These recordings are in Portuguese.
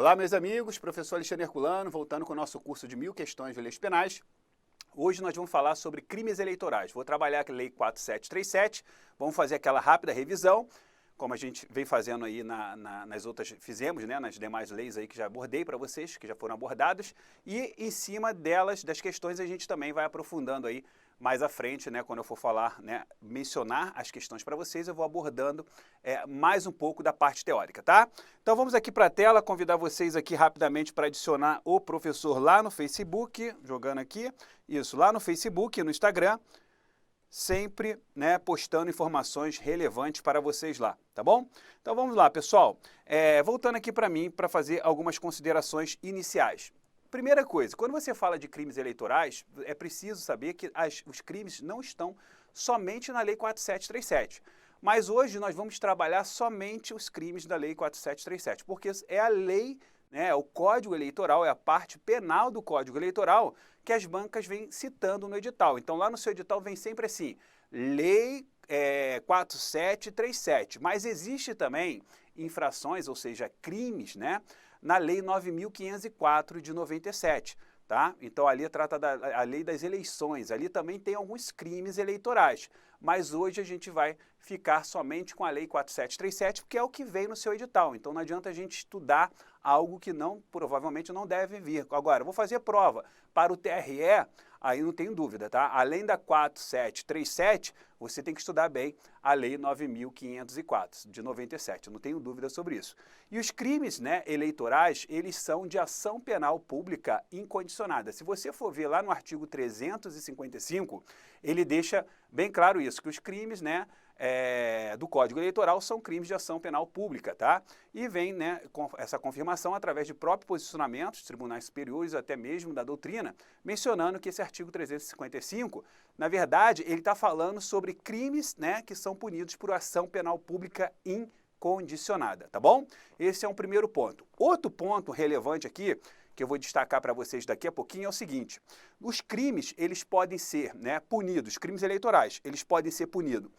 Olá, meus amigos, professor Alexandre Herculano, voltando com o nosso curso de 1000 questões de leis penais. Hoje nós vamos falar sobre crimes eleitorais. Vou trabalhar a Lei 4737, vamos fazer aquela rápida revisão, como a gente vem fazendo aí nas outras, fizemos, né, nas demais leis aí que já abordei para vocês, que já foram abordadas, e em cima delas, das questões, a gente também vai aprofundando aí mais à frente, né, quando eu for falar, né, mencionar as questões para vocês, eu vou abordando mais um pouco da parte teórica, tá? Então vamos aqui para a tela, convidar vocês aqui rapidamente para adicionar o professor lá no Facebook, jogando aqui, isso, lá no Facebook e no Instagram, sempre, né, postando informações relevantes para vocês lá, tá bom? Então vamos lá, pessoal. Voltando aqui para mim, para fazer algumas considerações iniciais. Primeira coisa, quando você fala de crimes eleitorais, é preciso saber que os crimes não estão somente na Lei 4737. Mas hoje nós vamos trabalhar somente os crimes da Lei 4737, porque é a lei, né, o Código Eleitoral, é a parte penal do Código Eleitoral que as bancas vêm citando no edital. Então lá no seu edital vem sempre assim, Lei 4737, mas existe também infrações, ou seja, crimes, né, na Lei 9.504 de 97, tá? Então ali trata da Lei das Eleições, ali também tem alguns crimes eleitorais, mas hoje a gente vai ficar somente com a Lei 4737, porque é o que vem no seu edital, então não adianta a gente estudar algo que provavelmente não deve vir. Agora, vou fazer prova para o TRE, aí não tenho dúvida, tá? Além da 4737, você tem que estudar bem a Lei 9.504 de 97, não tenho dúvida sobre isso. E os crimes, né, eleitorais, eles são de ação penal pública incondicionada. Se você for ver lá no artigo 355, ele deixa bem claro isso, que os crimes, né, do Código Eleitoral são crimes de ação penal pública, tá? E vem, né, com essa confirmação através de próprios posicionamentos, tribunais superiores, até mesmo da doutrina, mencionando que esse artigo 355, na verdade, ele está falando sobre crimes, né, que são punidos por ação penal pública incondicionada, tá bom? Esse é um primeiro ponto. Outro ponto relevante aqui, que eu vou destacar para vocês daqui a pouquinho, é o seguinte: os crimes, eles podem ser, né, punidos, crimes eleitorais, eles podem ser punidos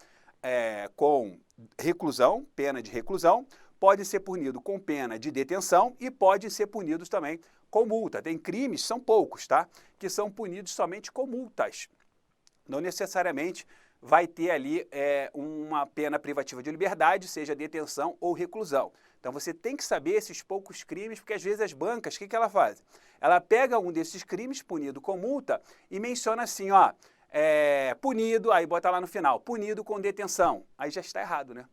com reclusão, pena de reclusão, pode ser punido com pena de detenção e pode ser punidos também com multa. Tem crimes, são poucos, tá? Que são punidos somente com multas. Não necessariamente vai ter ali uma pena privativa de liberdade, seja detenção ou reclusão. Então você tem que saber esses poucos crimes, porque às vezes as bancas, o que ela faz? Ela pega um desses crimes punido com multa e menciona assim, ó, punido, aí bota lá no final, punido com detenção. Aí já está errado, né?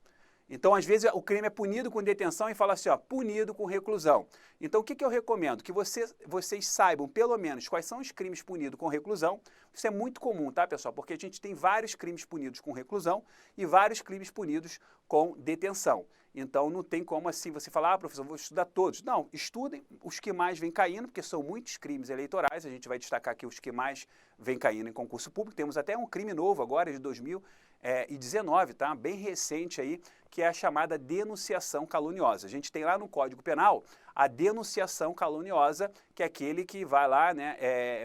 Então, às vezes, o crime é punido com detenção e fala assim, ó, punido com reclusão. Então, o que eu recomendo? Que vocês saibam, pelo menos, quais são os crimes punidos com reclusão. Isso é muito comum, tá, pessoal? Porque a gente tem vários crimes punidos com reclusão e vários crimes punidos com detenção. Então, não tem como assim você falar, professor, vou estudar todos. Não, estudem os que mais vêm caindo, porque são muitos crimes eleitorais. A gente vai destacar aqui os que mais vêm caindo em concurso público. Temos até um crime novo agora, de 2019, tá? Bem recente aí, que é a chamada denunciação caluniosa. A gente tem lá no Código Penal a denunciação caluniosa, que é aquele que vai lá, né,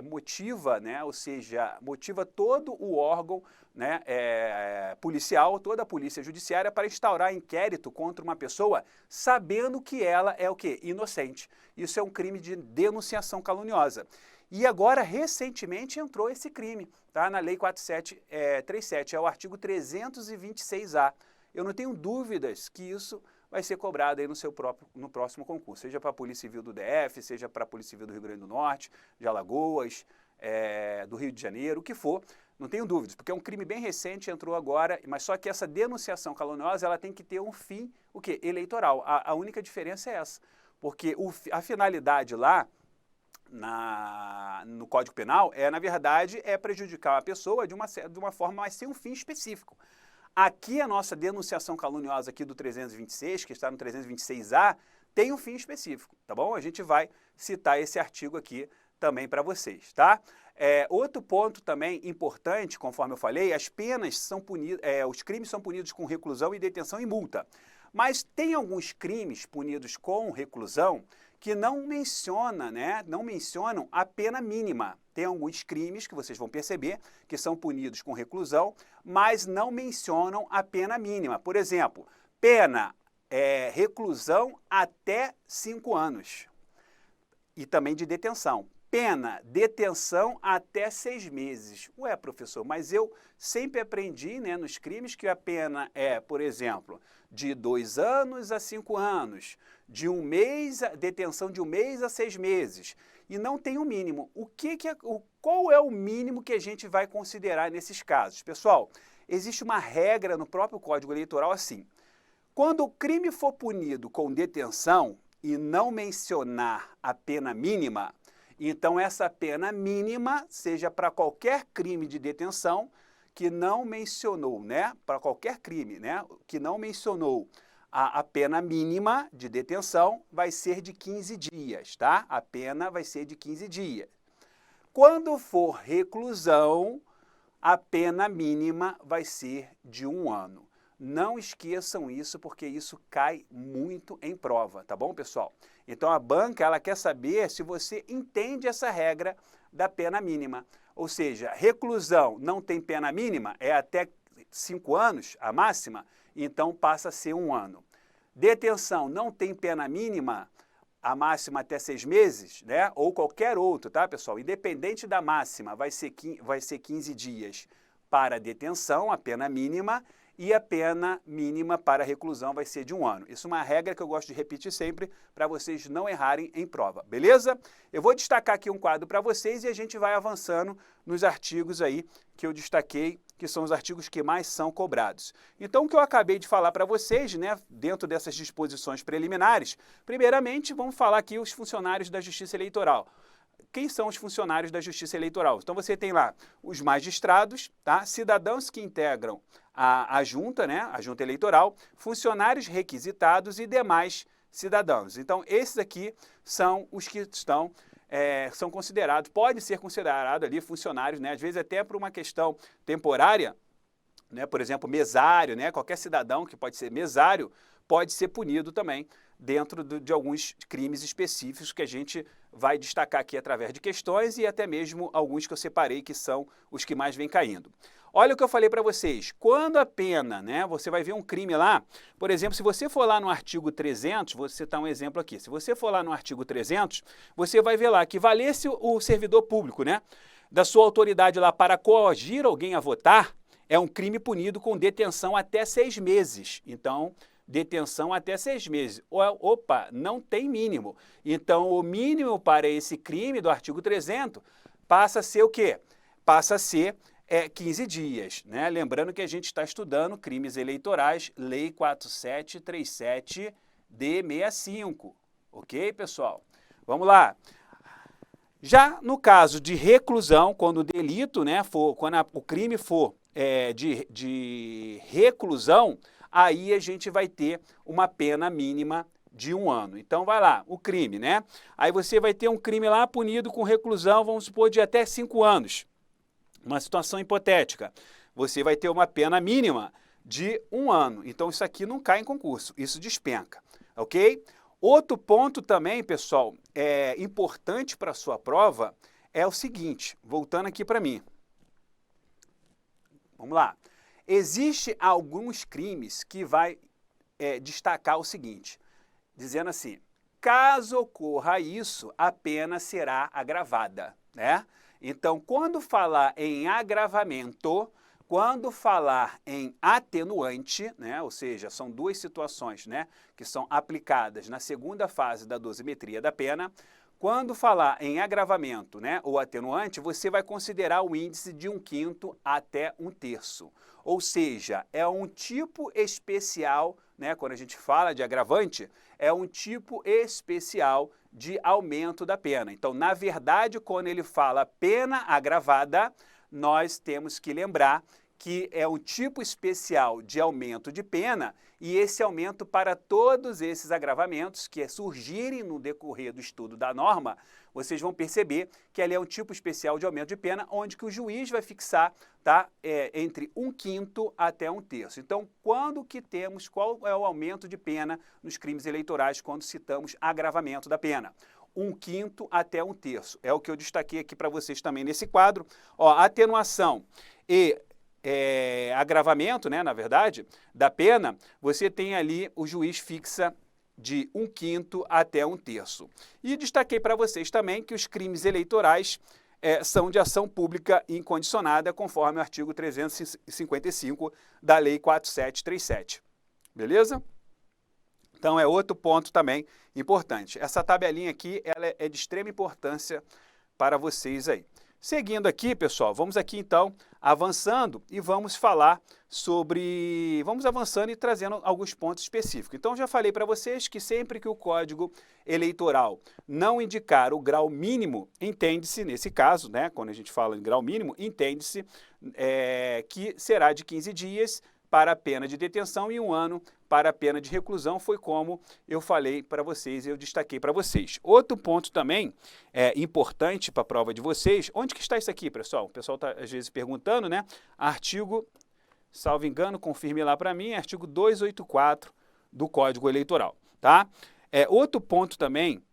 motiva, né, ou seja, motiva todo o órgão, né, policial, toda a polícia judiciária para instaurar inquérito contra uma pessoa sabendo que ela é o quê? Inocente. Isso é um crime de denunciação caluniosa. E agora, recentemente, entrou esse crime, tá? Na Lei 4737, é o artigo 326A. Eu não tenho dúvidas que isso vai ser cobrado aí no próximo concurso, seja para a Polícia Civil do DF, seja para a Polícia Civil do Rio Grande do Norte, de Alagoas, do Rio de Janeiro, o que for, não tenho dúvidas, porque é um crime bem recente, entrou agora, mas só que essa denunciação caluniosa, ela tem que ter um fim, o quê? Eleitoral. A única diferença é essa, porque a finalidade lá, no Código Penal, na verdade, prejudicar a pessoa de uma forma, mas sem um fim específico. Aqui a nossa denunciação caluniosa aqui do 326, que está no 326A, tem um fim específico, tá bom? A gente vai citar esse artigo aqui também para vocês, tá? Outro ponto também importante, conforme eu falei, as penas são punidas, os crimes são punidos com reclusão e detenção e multa. Mas tem alguns crimes punidos com reclusão que não mencionam a pena mínima. Tem alguns crimes que vocês vão perceber que são punidos com reclusão, mas não mencionam a pena mínima. Por exemplo, pena reclusão até 5 anos. e também de detenção. Pena, detenção até 6 meses. Ué, professor, mas eu sempre aprendi, né, nos crimes que a pena é, por exemplo, de 2 anos a 5 anos, de 1 mês, detenção de 1 mês a 6 meses. E não tem um mínimo. Qual é o mínimo que a gente vai considerar nesses casos? Pessoal, existe uma regra no próprio Código Eleitoral assim. Quando o crime for punido com detenção e não mencionar a pena mínima, então essa pena mínima seja para qualquer crime de detenção que não mencionou, né? Para qualquer crime, né? Que não mencionou a pena mínima de detenção vai ser de 15 dias, tá? A pena vai ser de 15 dias. Quando for reclusão, a pena mínima vai ser de 1 ano. Não esqueçam isso, porque isso cai muito em prova, tá bom, pessoal? Então, a banca, ela quer saber se você entende essa regra da pena mínima. Ou seja, reclusão não tem pena mínima, é até 5 anos, a máxima, então passa a ser 1 ano. Detenção não tem pena mínima, a máxima até 6 meses, né? Ou qualquer outro, tá, pessoal? Independente da máxima, vai ser 15 dias para detenção, a pena mínima, e a pena mínima para reclusão vai ser de 1 ano. Isso é uma regra que eu gosto de repetir sempre para vocês não errarem em prova, beleza? Eu vou destacar aqui um quadro para vocês e a gente vai avançando nos artigos aí que eu destaquei, que são os artigos que mais são cobrados. Então, o que eu acabei de falar para vocês, né, dentro dessas disposições preliminares, primeiramente, vamos falar aqui os funcionários da Justiça Eleitoral. Quem são os funcionários da Justiça Eleitoral? Então, você tem lá os magistrados, tá? Cidadãos que integram a junta, né? A junta eleitoral, funcionários requisitados e demais cidadãos. Então, esses aqui são os que estão, são considerados, pode ser considerado ali funcionários, né? Às vezes até por uma questão temporária, né? Por exemplo, mesário, né? Qualquer cidadão que pode ser mesário pode ser punido também dentro de alguns crimes específicos que a gente vai destacar aqui através de questões e até mesmo alguns que eu separei que são os que mais vêm caindo. Olha o que eu falei para vocês, quando a pena, né, você vai ver um crime lá, por exemplo, se você for lá no artigo 300, vou citar um exemplo aqui, se você for lá no artigo 300, você vai ver lá que valesse o servidor público, né, da sua autoridade lá para coagir alguém a votar, é um crime punido com detenção até 6 meses. Então, detenção até 6 meses. Opa, não tem mínimo. Então, o mínimo para esse crime do artigo 300 passa a ser o quê? Passa a ser 15 dias, né? Lembrando que a gente está estudando crimes eleitorais, Lei 4737-D65. Ok, pessoal? Vamos lá. Já no caso de reclusão, quando o delito, né, quando o crime for de reclusão, aí a gente vai ter uma pena mínima de 1 ano. Então, vai lá, o crime, né? Aí você vai ter um crime lá punido com reclusão, vamos supor, de até 5 anos. Uma situação hipotética. Você vai ter uma pena mínima de 1 ano. Então, isso aqui não cai em concurso, isso despenca, ok? Outro ponto também, pessoal, importante para a sua prova é o seguinte, voltando aqui para mim. Vamos lá. Existem alguns crimes que vai destacar o seguinte, dizendo assim, caso ocorra isso, a pena será agravada, né? Então, quando falar em agravamento, quando falar em atenuante, né, ou seja, são 2 situações, né, que são aplicadas na segunda fase da dosimetria da pena, quando falar em agravamento, né, ou atenuante, você vai considerar o índice de 1/5 até 1/3. Ou seja, é um tipo especial, né, quando a gente fala de agravante, é um tipo especial de aumento da pena. Então, na verdade, quando ele fala pena agravada, nós temos que lembrar que é um tipo especial de aumento de pena e esse aumento para todos esses agravamentos que surgirem no decorrer do estudo da norma, vocês vão perceber que ali é um tipo especial de aumento de pena, onde que o juiz vai fixar, tá, entre 1/5 até 1/3. Então, quando que temos, qual é o aumento de pena nos crimes eleitorais quando citamos agravamento da pena? 1/5 até 1/3. É o que eu destaquei aqui para vocês também nesse quadro. Ó, atenuação e agravamento, né, na verdade, da pena, você tem ali, o juiz fixa de 1/5 até 1/3. E destaquei para vocês também que os crimes eleitorais são de ação pública incondicionada, conforme o artigo 355 da Lei 4737. Beleza? Então, é outro ponto também importante. Essa tabelinha aqui ela é de extrema importância para vocês aí. Seguindo aqui, pessoal, vamos aqui então avançando e vamos falar sobre... Vamos avançando e trazendo alguns pontos específicos. Então, já falei para vocês que sempre que o Código Eleitoral não indicar o grau mínimo, entende-se, nesse caso, né, quando a gente fala em grau mínimo, entende-se que será de 15 dias para a pena de detenção e 1 ano para a pena de reclusão, foi como eu falei para vocês, eu destaquei para vocês. Outro ponto também importante para a prova de vocês, onde que está isso aqui, pessoal? O pessoal está às vezes perguntando, né? Artigo, salvo engano, confirme lá para mim, artigo 284 do Código Eleitoral, tá? Outro ponto também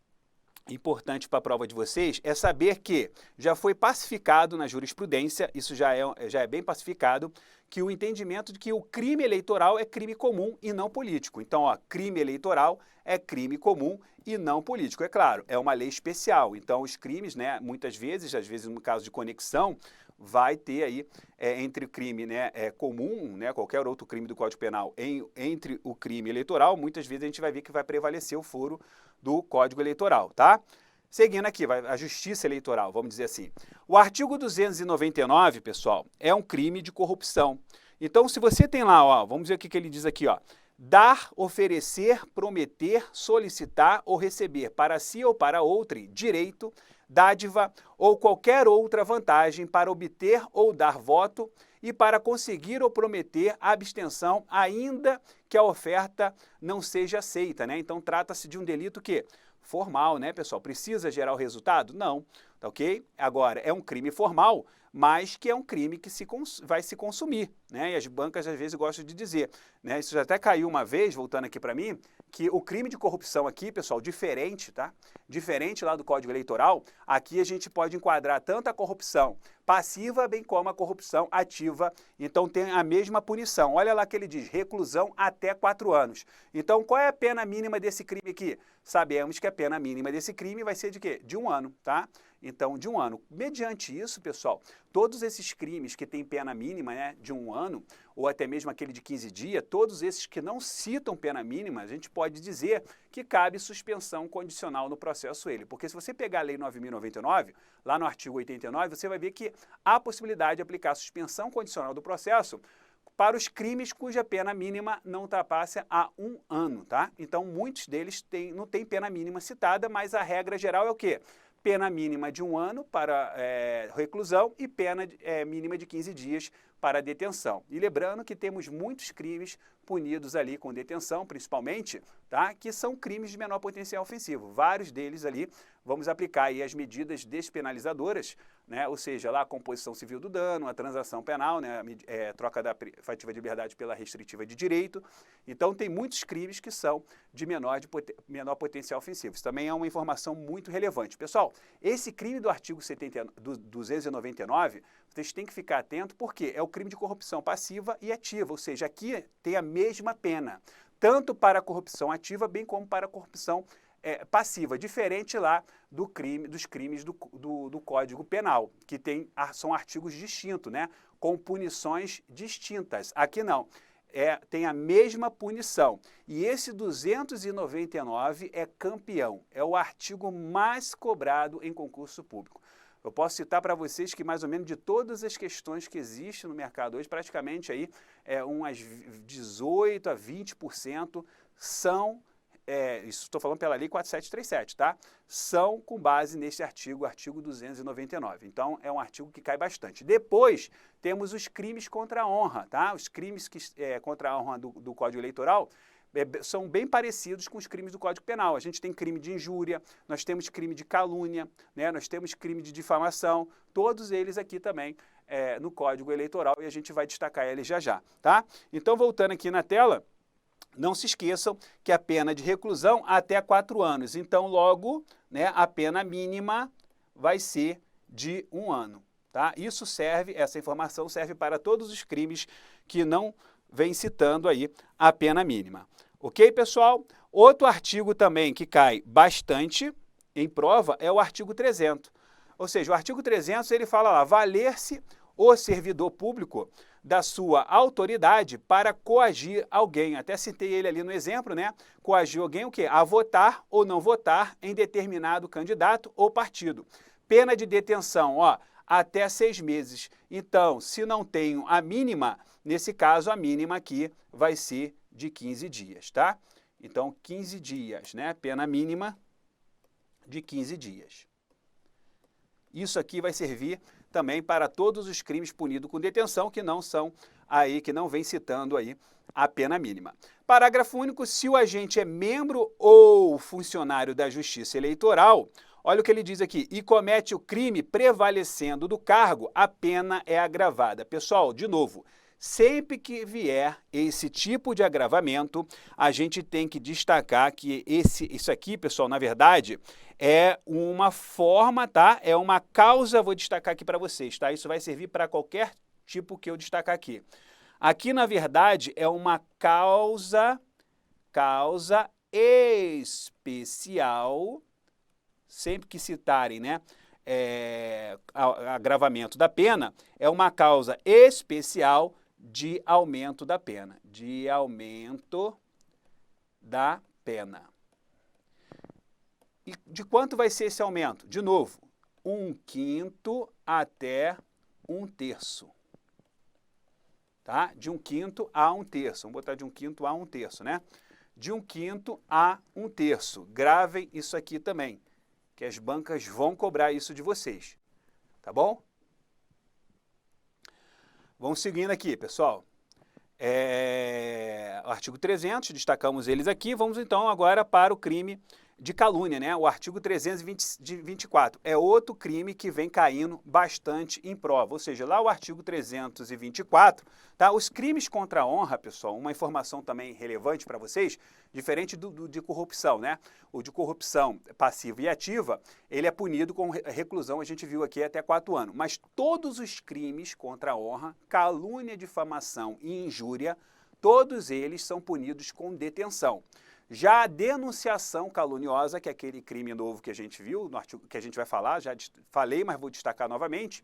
importante para a prova de vocês é saber que já foi pacificado na jurisprudência, isso já é bem pacificado, que o entendimento de que o crime eleitoral é crime comum e não político. Então, ó, crime eleitoral é crime comum e não político. É claro, é uma lei especial. Então, os crimes, né, muitas vezes, às vezes no caso de conexão, vai ter aí entre o crime comum, né, qualquer outro crime do Código Penal, entre o crime eleitoral, muitas vezes a gente vai ver que vai prevalecer o foro do Código Eleitoral, tá? Seguindo aqui, a Justiça Eleitoral, vamos dizer assim. O artigo 299, pessoal, é um crime de corrupção. Então, se você tem lá, ó, vamos ver o que ele diz aqui, ó. Dar, oferecer, prometer, solicitar ou receber para si ou para outrem direito, dádiva ou qualquer outra vantagem para obter ou dar voto e para conseguir ou prometer a abstenção, ainda que a oferta não seja aceita, né? Então, trata-se de um delito que formal, né, pessoal? Precisa gerar o resultado? Não, tá ok? Agora, é um crime formal, mas que é um crime que vai se consumir, né? E as bancas às vezes gostam de dizer, né? Isso já até caiu uma vez, voltando aqui para mim, que o crime de corrupção aqui, pessoal, diferente, tá? Diferente lá do Código Eleitoral, aqui a gente pode enquadrar tanto a corrupção passiva, bem como a corrupção ativa, então tem a mesma punição. Olha lá que ele diz, reclusão até 4 anos. Então, qual é a pena mínima desse crime aqui? Sabemos que a pena mínima desse crime vai ser de quê? De 1 ano, tá? Então, de 1 ano. Mediante isso, pessoal, todos esses crimes que têm pena mínima, né, de 1 ano, ou até mesmo aquele de 15 dias, todos esses que não citam pena mínima, a gente pode dizer que cabe suspensão condicional no processo ele. Porque se você pegar a Lei 9.099, lá no artigo 89, você vai ver que há possibilidade de aplicar suspensão condicional do processo para os crimes cuja pena mínima não ultrapasse a 1 ano, tá? Então, muitos deles não têm pena mínima citada, mas a regra geral é o quê? Pena mínima de 1 ano para reclusão e pena mínima de 15 dias para detenção. E lembrando que temos muitos crimes punidos ali com detenção, principalmente, tá? Que são crimes de menor potencial ofensivo. Vários deles ali, vamos aplicar aí as medidas despenalizadoras, né? Ou seja, lá a composição civil do dano, a transação penal, né? Troca da privativa de liberdade pela restritiva de direito. Então, tem muitos crimes que são de menor potencial ofensivo. Isso também é uma informação muito relevante. Pessoal, esse crime do artigo 299, vocês têm que ficar atentos, porque é o crime de corrupção passiva e ativa, ou seja, aqui tem a mesma pena, tanto para a corrupção ativa, bem como para a corrupção passiva, diferente lá dos crimes do Código Penal, que são artigos distintos, né, com punições distintas. Aqui não. Tem a mesma punição. E esse 299 é campeão, é o artigo mais cobrado em concurso público. Eu posso citar para vocês que mais ou menos de todas as questões que existem no mercado hoje, praticamente aí umas 18% a 20% são, isso estou falando pela Lei 4737, tá? São com base nesse artigo 299. Então, é um artigo que cai bastante. Depois, temos os crimes contra a honra, tá? Os crimes contra a honra do Código Eleitoral são bem parecidos com os crimes do Código Penal. A gente tem crime de injúria, nós temos crime de calúnia, né? Nós temos crime de difamação, todos eles aqui também no Código Eleitoral, e a gente vai destacar eles já já, tá? Então, voltando aqui na tela, não se esqueçam que a pena de reclusão até 4 anos. Então, logo, né, a pena mínima vai ser de 1 ano. Tá? Essa informação serve para todos os crimes que não vem citando aí a pena mínima. Ok, pessoal? Outro artigo também que cai bastante em prova é o artigo 300. Ou seja, o artigo 300 ele fala lá, valer-se o servidor público da sua autoridade para coagir alguém. Até citei ele ali no exemplo, né? Coagir alguém o quê? A votar ou não votar em determinado candidato ou partido. Pena de detenção, ó, até 6 meses. Então, se não tenho a mínima, nesse caso, a mínima aqui vai ser de 15 dias, tá? Então, 15 dias, né? Pena mínima de 15 dias. Isso aqui vai servir também para todos os crimes punidos com detenção que não são aí, que não vem citando aí a pena mínima. Parágrafo único, se o agente é membro ou funcionário da Justiça Eleitoral, olha o que ele diz aqui, e comete o crime prevalecendo do cargo, a pena é agravada. Pessoal, de novo, sempre que vier esse tipo de agravamento, a gente tem que destacar que isso aqui, pessoal, na verdade, é uma forma, tá? É uma causa, vou destacar aqui para vocês, tá? Isso vai servir para qualquer tipo que eu destacar aqui. Aqui, na verdade, é uma causa especial, sempre que citarem, né, agravamento da pena, é uma causa especial de aumento da pena, de aumento da pena. E de quanto vai ser esse aumento? De novo, 1/5 até 1/3. Tá? De 1/5 a 1/3. Vamos botar de 1/5 a 1/3, né? De 1/5 a 1/3. Gravem isso aqui também, que as bancas vão cobrar isso de vocês. Tá bom? Vamos seguindo aqui, pessoal. O artigo 300, destacamos eles aqui. Vamos então agora para o crime de calúnia, né? O artigo 324 é outro crime que vem caindo bastante em prova, ou seja, lá o artigo 324, tá? Os crimes contra a honra, pessoal, uma informação também relevante para vocês, diferente do de corrupção, né? O de corrupção passiva e ativa, ele é punido com reclusão, a gente viu aqui, até 4 anos. Mas todos os crimes contra a honra, calúnia, difamação e injúria, todos eles são punidos com detenção. Já a denunciação caluniosa, que é aquele crime novo que a gente viu, no artigo que a gente vai falar, já falei, mas vou destacar novamente,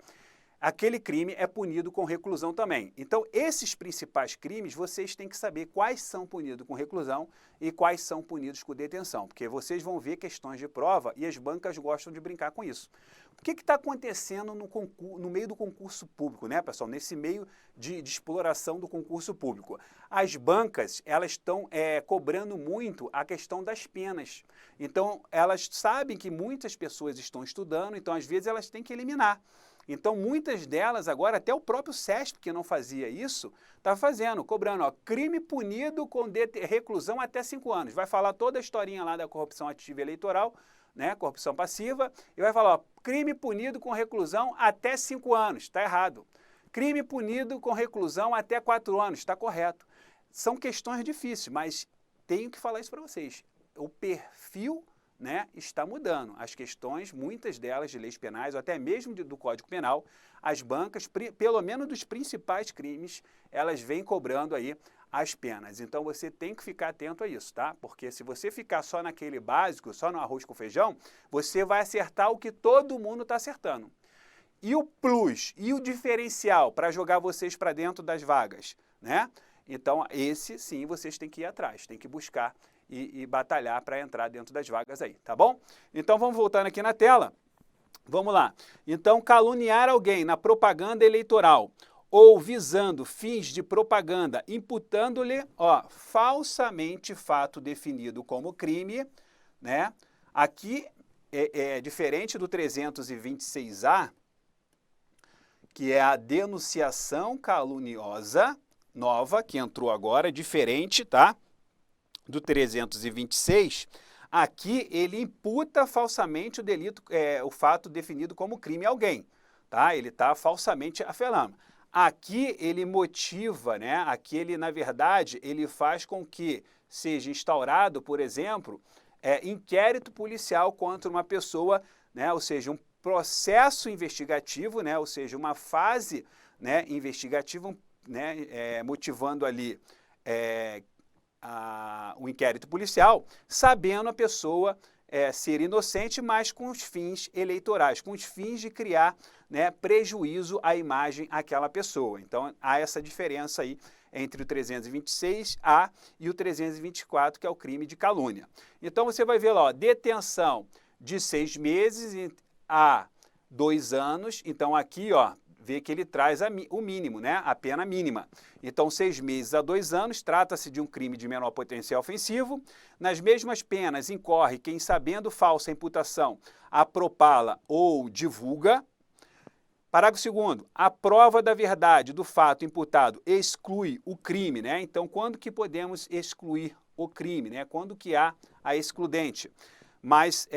aquele crime é punido com reclusão também. Então, esses principais crimes, vocês têm que saber quais são punidos com reclusão e quais são punidos com detenção, porque vocês vão ver questões de prova e as bancas gostam de brincar com isso. O que está acontecendo no meio do concurso público, né, pessoal? Nesse meio de exploração do concurso público. As bancas, elas estão cobrando muito a questão das penas. Então, elas sabem que muitas pessoas estão estudando, então, às vezes, elas têm que eliminar. Então, muitas delas agora, até o próprio SESP, que não fazia isso, está fazendo, cobrando, ó, crime punido com reclusão até 5 anos. Vai falar toda a historinha lá da corrupção ativa eleitoral, né, corrupção passiva, e vai falar, ó, crime punido com reclusão até 5 anos, está errado. Crime punido com reclusão até 4 anos, está correto. São questões difíceis, mas tenho que falar isso para vocês. O perfil, né, está mudando. As questões, muitas delas de leis penais, ou até mesmo do Código Penal, as bancas, pelo menos dos principais crimes, elas vêm cobrando aí as penas. Então, você tem que ficar atento a isso, tá? Porque se você ficar só naquele básico, só no arroz com feijão, você vai acertar o que todo mundo está acertando. E o plus, e o diferencial para jogar vocês para dentro das vagas, né? Então, esse sim vocês têm que ir atrás, têm que buscar e batalhar para entrar dentro das vagas aí, tá bom? Então, vamos voltando aqui na tela. Vamos lá. Então, caluniar alguém na propaganda eleitoral ou visando fins de propaganda, imputando-lhe, ó, falsamente fato definido como crime, né? Aqui é diferente do 326A, que é a denunciação caluniosa nova, que entrou agora, diferente, tá? Do 326, aqui ele imputa falsamente o delito, o fato definido como crime a alguém, tá? Ele está falsamente afirmando. Aqui ele motiva, né? Aqui ele, na verdade, ele faz com que seja instaurado, por exemplo, inquérito policial contra uma pessoa, né? Ou seja, um processo investigativo, né? Ou seja, uma fase, né, investigativa, né, motivando ali o inquérito policial, sabendo a pessoa ser inocente, mas com os fins eleitorais, com os fins de criar, né, prejuízo à imagem àquela pessoa. Então, há essa diferença aí entre o 326A e o 324, que é o crime de calúnia. Então, você vai ver lá, ó, detenção de 6 meses a 2 anos. Então, aqui, ó, vê que ele traz o mínimo, né? A pena mínima. Então, 6 meses a 2 anos, trata-se de um crime de menor potencial ofensivo. Nas mesmas penas, incorre quem, sabendo falsa imputação, apropala ou divulga. Parágrafo 2º, a prova da verdade do fato imputado exclui o crime, né? Então, quando que podemos excluir o crime, né? Quando que há a excludente? Mas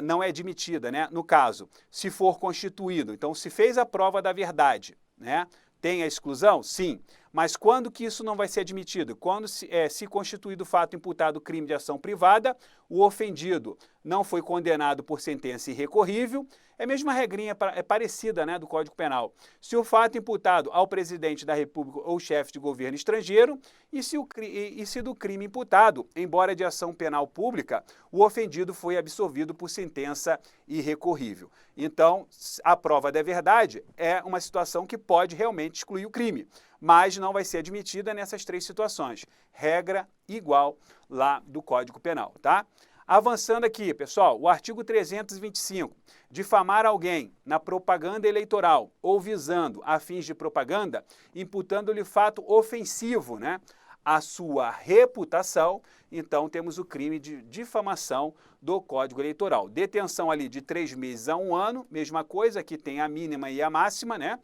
não é admitida, né? No caso, se for constituído. Então, se fez a prova da verdade, né? Tem a exclusão? Sim. Mas quando que isso não vai ser admitido? Quando se constituído o fato imputado crime de ação privada, o ofendido não foi condenado por sentença irrecorrível, é a mesma regrinha, é parecida, né, do Código Penal. Se o fato imputado ao presidente da República ou chefe de governo estrangeiro e se do crime imputado, embora de ação penal pública, o ofendido foi absolvido por sentença irrecorrível. Então, a prova da verdade é uma situação que pode realmente excluir o crime, mas não vai ser admitida nessas 3 situações. Regra igual lá do Código Penal, tá? Avançando aqui, pessoal, o artigo 325, difamar alguém na propaganda eleitoral ou visando a fins de propaganda, imputando-lhe fato ofensivo, né, à sua reputação, então temos o crime de difamação do Código Eleitoral. Detenção ali de 3 meses a 1 ano, mesma coisa, aqui tem a mínima e a máxima, né?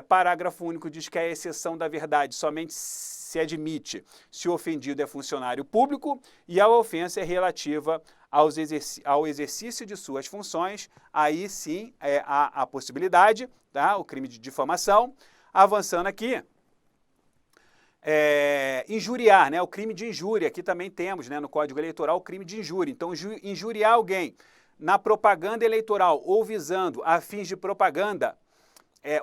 Parágrafo único diz que a exceção da verdade somente se admite se o ofendido é funcionário público e a ofensa é relativa ao exercício de suas funções, aí sim há a possibilidade, tá? O crime de difamação. Avançando aqui, injuriar, né? O crime de injúria, aqui também temos, né, no Código Eleitoral o crime de injúria. Então, injuriar alguém na propaganda eleitoral ou visando a fins de propaganda,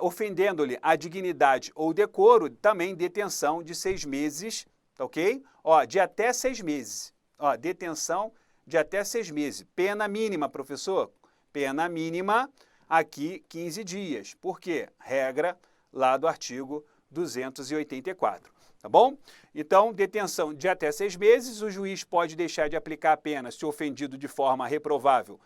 ofendendo-lhe a dignidade ou decoro, também detenção de 6 meses, tá ok? Ó, de até 6 meses. Ó, detenção de até 6 meses. Pena mínima, professor? Pena mínima, aqui 15 dias. Por quê? Regra lá do artigo 284. Tá bom? Então, detenção de até 6 meses, o juiz pode deixar de aplicar a pena se o ofendido de forma reprovável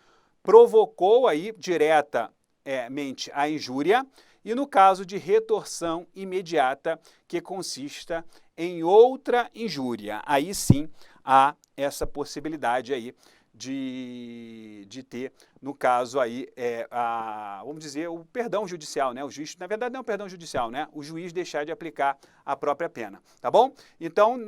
provocou aí diretamente a injúria, e no caso de retorção imediata que consista em outra injúria, aí sim há essa possibilidade aí de ter, no caso aí, vamos dizer, o perdão judicial, né? O juiz, na verdade, não é um perdão judicial, né? O juiz deixar de aplicar a própria pena, tá bom? Então,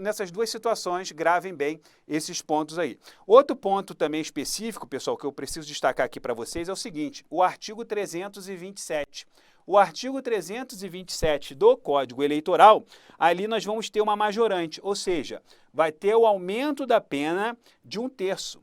nessas 2 situações, gravem bem esses pontos aí. Outro ponto também específico, pessoal, que eu preciso destacar aqui para vocês é o seguinte, o artigo 327. O artigo 327 do Código Eleitoral, ali nós vamos ter uma majorante, ou seja, vai ter o aumento da pena de 1/3.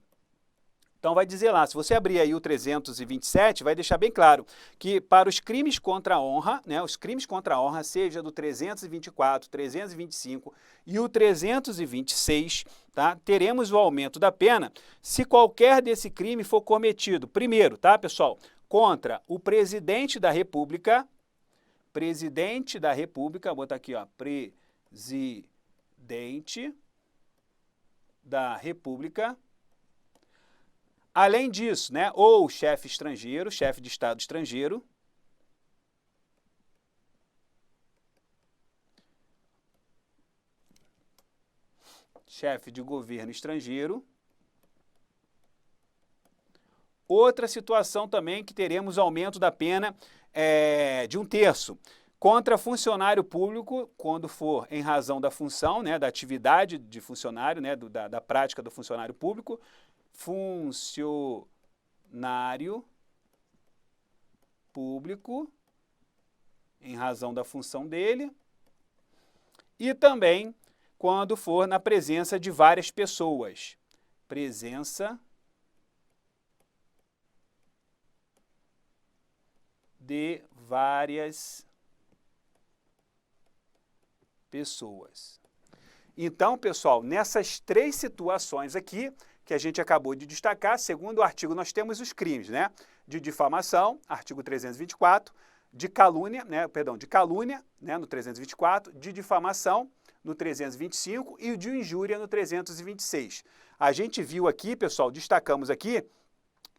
Então, vai dizer lá, se você abrir aí o 327, vai deixar bem claro que para os crimes contra a honra, né, os crimes contra a honra, seja do 324, 325 e o 326, tá, teremos o aumento da pena se qualquer desse crime for cometido, primeiro, tá, pessoal, contra o presidente da República, vou botar aqui, ó, presidente da República. Além disso, né, ou chefe estrangeiro, chefe de Estado estrangeiro, chefe de governo estrangeiro. Outra situação também que teremos aumento da pena de 1/3. Contra funcionário público, quando for em razão da função, né, da atividade de funcionário, né, da prática do funcionário público, funcionário público, em razão da função dele, e também quando for na presença de várias pessoas. Presença de várias pessoas. Então, pessoal, nessas 3 situações aqui, que a gente acabou de destacar, segundo o artigo, nós temos os crimes, né? De difamação, artigo 324, de calúnia, né, no 324, de difamação, no 325, e o de injúria, no 326. A gente viu aqui, pessoal, destacamos aqui,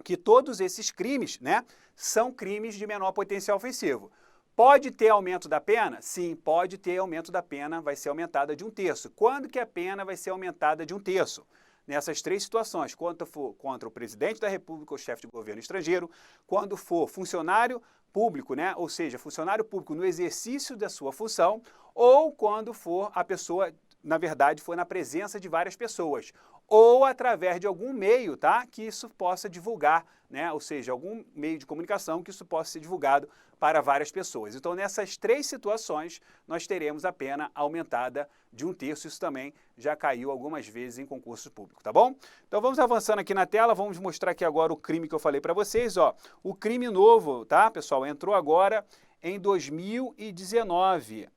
que todos esses crimes, né, são crimes de menor potencial ofensivo. Pode ter aumento da pena? Sim, pode ter aumento da pena, vai ser aumentada de 1/3. Quando que a pena vai ser aumentada de 1/3? Nessas 3 situações, quando for contra o presidente da República ou chefe de governo estrangeiro, quando for funcionário público, né, ou seja, funcionário público no exercício da sua função, ou quando for a pessoa, na verdade, for na presença de várias pessoas, ou através de algum meio, tá, que isso possa divulgar, né, ou seja, algum meio de comunicação que isso possa ser divulgado para várias pessoas. Então, nessas 3 situações, nós teremos a pena aumentada de 1/3. Isso também já caiu algumas vezes em concurso público, tá bom? Então, vamos avançando aqui na tela, vamos mostrar aqui agora o crime que eu falei para vocês, ó. O crime novo, tá, pessoal, entrou agora em 2019.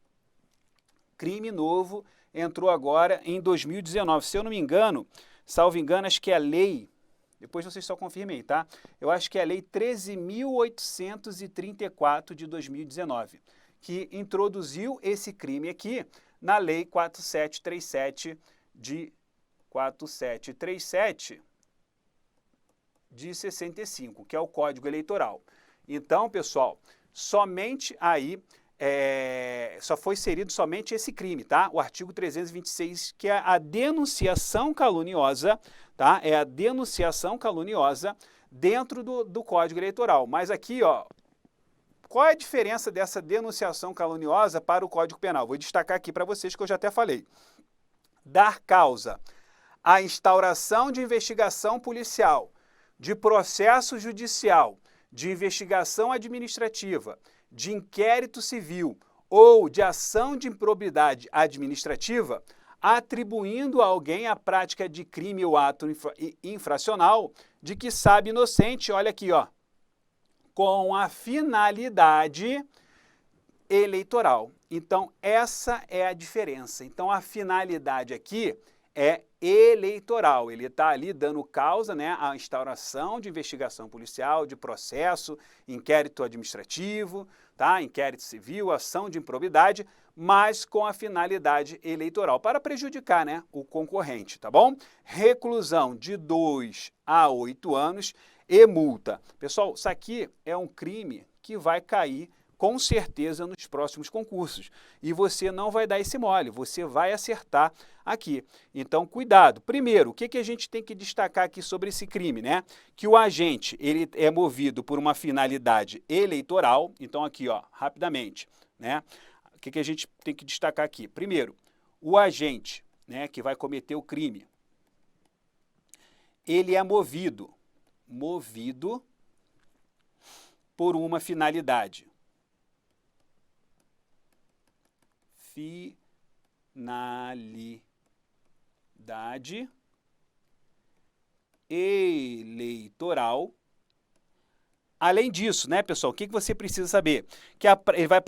Crime novo entrou agora em 2019. Se eu não me engano, salvo engano, acho que é a lei... Depois vocês só confirmem aí, tá? Eu acho que é a Lei 13.834 de 2019, que introduziu esse crime aqui na Lei 4737 de 65, que é o Código Eleitoral. Então, pessoal, somente aí... só foi inserido somente esse crime, tá? O artigo 326, que é a denunciação caluniosa, tá? É a denunciação caluniosa dentro do Código Eleitoral. Mas aqui, ó, qual é a diferença dessa denunciação caluniosa para o Código Penal? Vou destacar aqui para vocês que eu já até falei. Dar causa à instauração de investigação policial, de processo judicial, de investigação administrativa, de inquérito civil ou de ação de improbidade administrativa, atribuindo a alguém a prática de crime ou ato infracional de que sabe inocente, olha aqui, ó, com a finalidade eleitoral. Então, essa é a diferença. Então, a finalidade aqui é eleitoral. Ele está ali dando causa, né, à instauração de investigação policial, de processo, inquérito administrativo, tá, inquérito civil, ação de improbidade, mas com a finalidade eleitoral, para prejudicar, né, o concorrente, tá bom? Reclusão de 2 a 8 anos e multa. Pessoal, isso aqui é um crime que vai cair com certeza nos próximos concursos. E você não vai dar esse mole, você vai acertar aqui. Então, cuidado. Primeiro, o que a gente tem que destacar aqui sobre esse crime, né? Que o agente, ele é movido por uma finalidade eleitoral. Então, aqui, ó, rapidamente, né? O que a gente tem que destacar aqui? Primeiro, o agente, né, que vai cometer o crime, ele é movido por uma finalidade. Finalidade eleitoral. Além disso, né, pessoal, o que você precisa saber? Que ele vai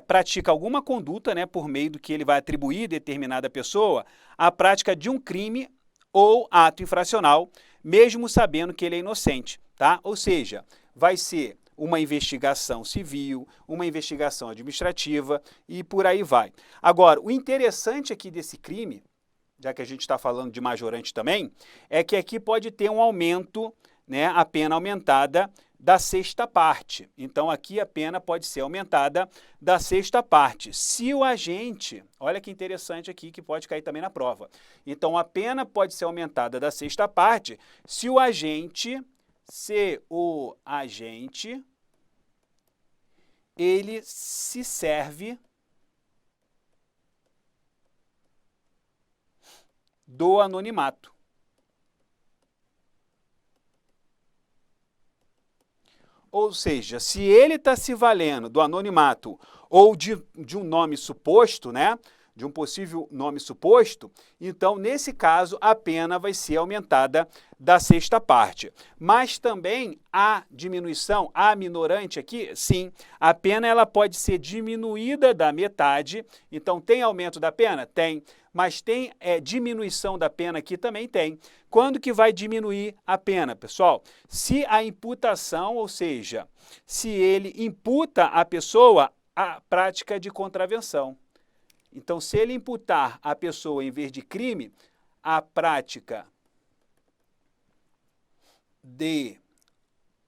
pratica alguma conduta, né, por meio do que ele vai atribuir a determinada pessoa a prática de um crime ou ato infracional, mesmo sabendo que ele é inocente, tá? Ou seja, vai ser uma investigação civil, uma investigação administrativa e por aí vai. Agora, o interessante aqui desse crime, já que a gente está falando de majorante também, é que aqui pode ter um aumento, né, a pena aumentada da 6ª parte. Então, aqui a pena pode ser aumentada da 6ª parte. Se o agente, olha que interessante aqui, que pode cair também na prova. Então, a pena pode ser aumentada da 6ª parte se o agente ele se serve do anonimato. Ou seja, se ele está se valendo do anonimato ou de um nome suposto, né, de um possível nome suposto, então, nesse caso, a pena vai ser aumentada da sexta parte. Mas também a diminuição, a minorante aqui, sim, a pena ela pode ser diminuída da metade. Então, tem aumento da pena? Tem. Mas tem diminuição da pena aqui? Também tem. Quando que vai diminuir a pena, pessoal? Se a imputação, ou seja, se ele imputa à pessoa a prática de contravenção. Então, se ele imputar à pessoa, em vez de crime, a prática de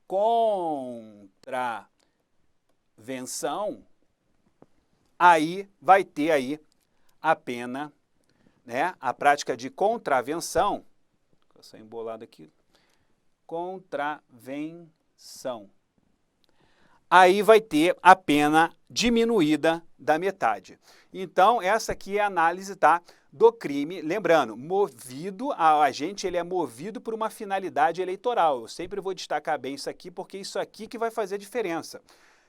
contravenção, aí vai ter aí a pena, né? A prática de contravenção, vou sair embolado aqui, contravenção. Aí vai ter a pena diminuída da metade. Então, essa aqui é a análise, tá, do crime. Lembrando, a agente ele é movido por uma finalidade eleitoral. Eu sempre vou destacar bem isso aqui, porque isso aqui que vai fazer a diferença.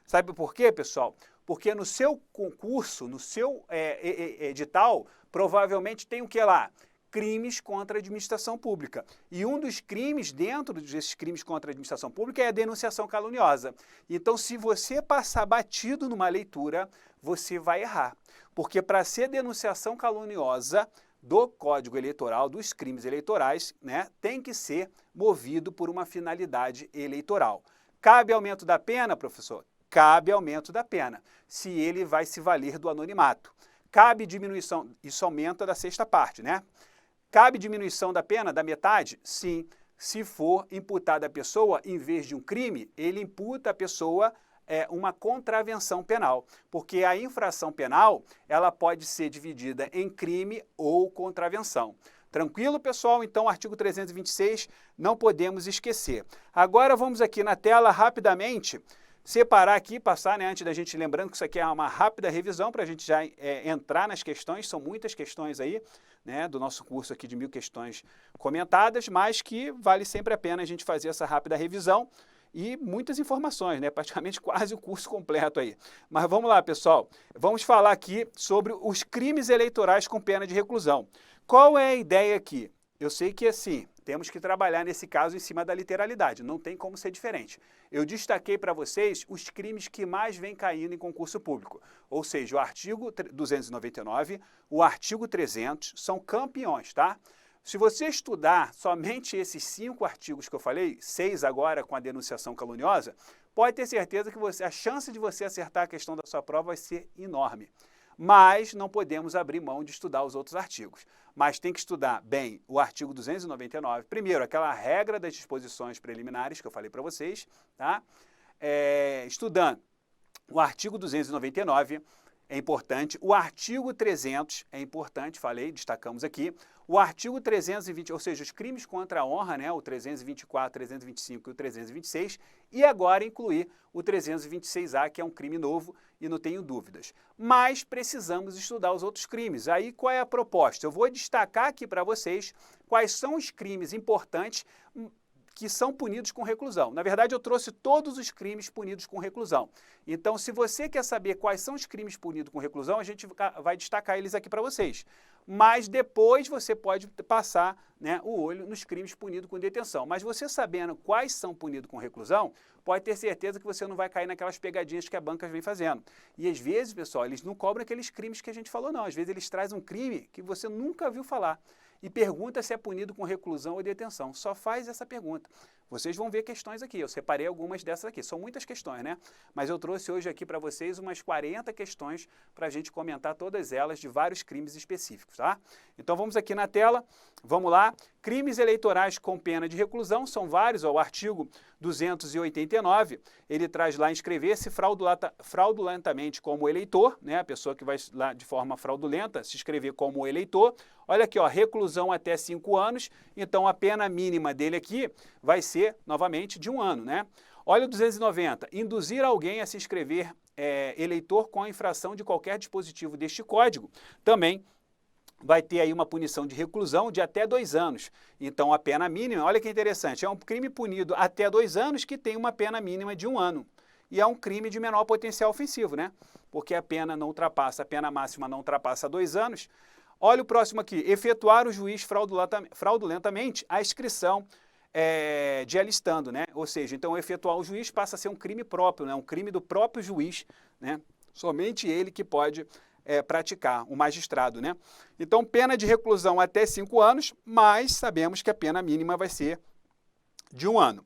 Sabe por quê, pessoal? Porque no seu concurso, no seu edital, provavelmente tem o que lá? Crimes contra a administração pública. E um dos crimes, dentro desses crimes contra a administração pública, é a denunciação caluniosa. Então, se você passar batido numa leitura, você vai errar. Porque para ser denunciação caluniosa do Código Eleitoral, dos crimes eleitorais, né, tem que ser movido por uma finalidade eleitoral. Cabe aumento da pena, professor? Cabe aumento da pena, se ele vai se valer do anonimato. Cabe diminuição, isso aumenta da sexta parte, né? Cabe diminuição da pena da metade? Sim, se for imputada a pessoa, em vez de um crime, ele imputa a pessoa uma contravenção penal, porque a infração penal ela pode ser dividida em crime ou contravenção. Tranquilo, pessoal? Então, artigo 326, não podemos esquecer. Agora, vamos aqui na tela rapidamente separar aqui, passar, né, antes da gente, lembrando que isso aqui é uma rápida revisão para a gente já entrar nas questões, são muitas questões aí, né, do nosso curso aqui de 1000 questões comentadas, mas que vale sempre a pena a gente fazer essa rápida revisão e muitas informações, né, praticamente quase o curso completo aí. Mas vamos lá, pessoal, vamos falar aqui sobre os crimes eleitorais com pena de reclusão. Qual é a ideia aqui? Eu sei que, assim, temos que trabalhar nesse caso em cima da literalidade, não tem como ser diferente. Eu destaquei para vocês os crimes que mais vêm caindo em concurso público, ou seja, o artigo 299, o artigo 300, são campeões, tá? Se você estudar somente esses 5 artigos que eu falei, 6 agora com a denunciação caluniosa, pode ter certeza que a chance de você acertar a questão da sua prova vai ser enorme. Mas não podemos abrir mão de estudar os outros artigos. Mas tem que estudar bem o artigo 299, primeiro, aquela regra das disposições preliminares que eu falei para vocês, tá? Estudando o artigo 299, é importante, o artigo 300 é importante, falei, destacamos aqui, o artigo 320, ou seja, os crimes contra a honra, né, o 324, 325 e o 326, e agora incluir o 326A, que é um crime novo e não tenho dúvidas. Mas precisamos estudar os outros crimes. Aí qual é a proposta? Eu vou destacar aqui para vocês quais são os crimes importantes que são punidos com reclusão. Na verdade, eu trouxe todos os crimes punidos com reclusão. Então, se você quer saber quais são os crimes punidos com reclusão, a gente vai destacar eles aqui para vocês. Mas depois você pode passar, né, o olho nos crimes punidos com detenção. Mas você sabendo quais são punidos com reclusão, pode ter certeza que você não vai cair naquelas pegadinhas que a banca vem fazendo. E às vezes, pessoal, eles não cobram aqueles crimes que a gente falou, não. Às vezes eles trazem um crime que você nunca viu falar e pergunta se é punido com reclusão ou detenção. Só faz essa pergunta. Vocês vão ver questões aqui. Eu separei algumas dessas aqui. São muitas questões, né? Mas eu trouxe hoje aqui para vocês umas 40 questões para a gente comentar todas elas de vários crimes específicos, tá? Então vamos aqui na tela. Vamos lá. Crimes eleitorais com pena de reclusão são vários. Ó, o artigo 289, ele traz lá inscrever-se fraudulentamente como eleitor, né? A pessoa que vai lá de forma fraudulenta se inscrever como eleitor. Olha aqui, ó, reclusão até 5 anos, então a pena mínima dele aqui vai ser, novamente, de 1 ano, né? Olha o 290, induzir alguém a se inscrever eleitor com a infração de qualquer dispositivo deste código, também vai ter aí uma punição de reclusão de até 2 anos. Então a pena mínima, olha que interessante, é um crime punido até 2 anos que tem uma pena mínima de 1 ano. e é um crime de menor potencial ofensivo, né? Porque a pena máxima não ultrapassa 2 anos. Olha o próximo aqui, efetuar o juiz fraudulentamente a inscrição de alistando, né? Ou seja, então efetuar o juiz passa a ser um crime próprio, né? Um crime do próprio juiz, né? Somente ele que pode praticar, o magistrado, né? Então, pena de reclusão até 5 anos, mas sabemos que a pena mínima vai ser de 1 ano.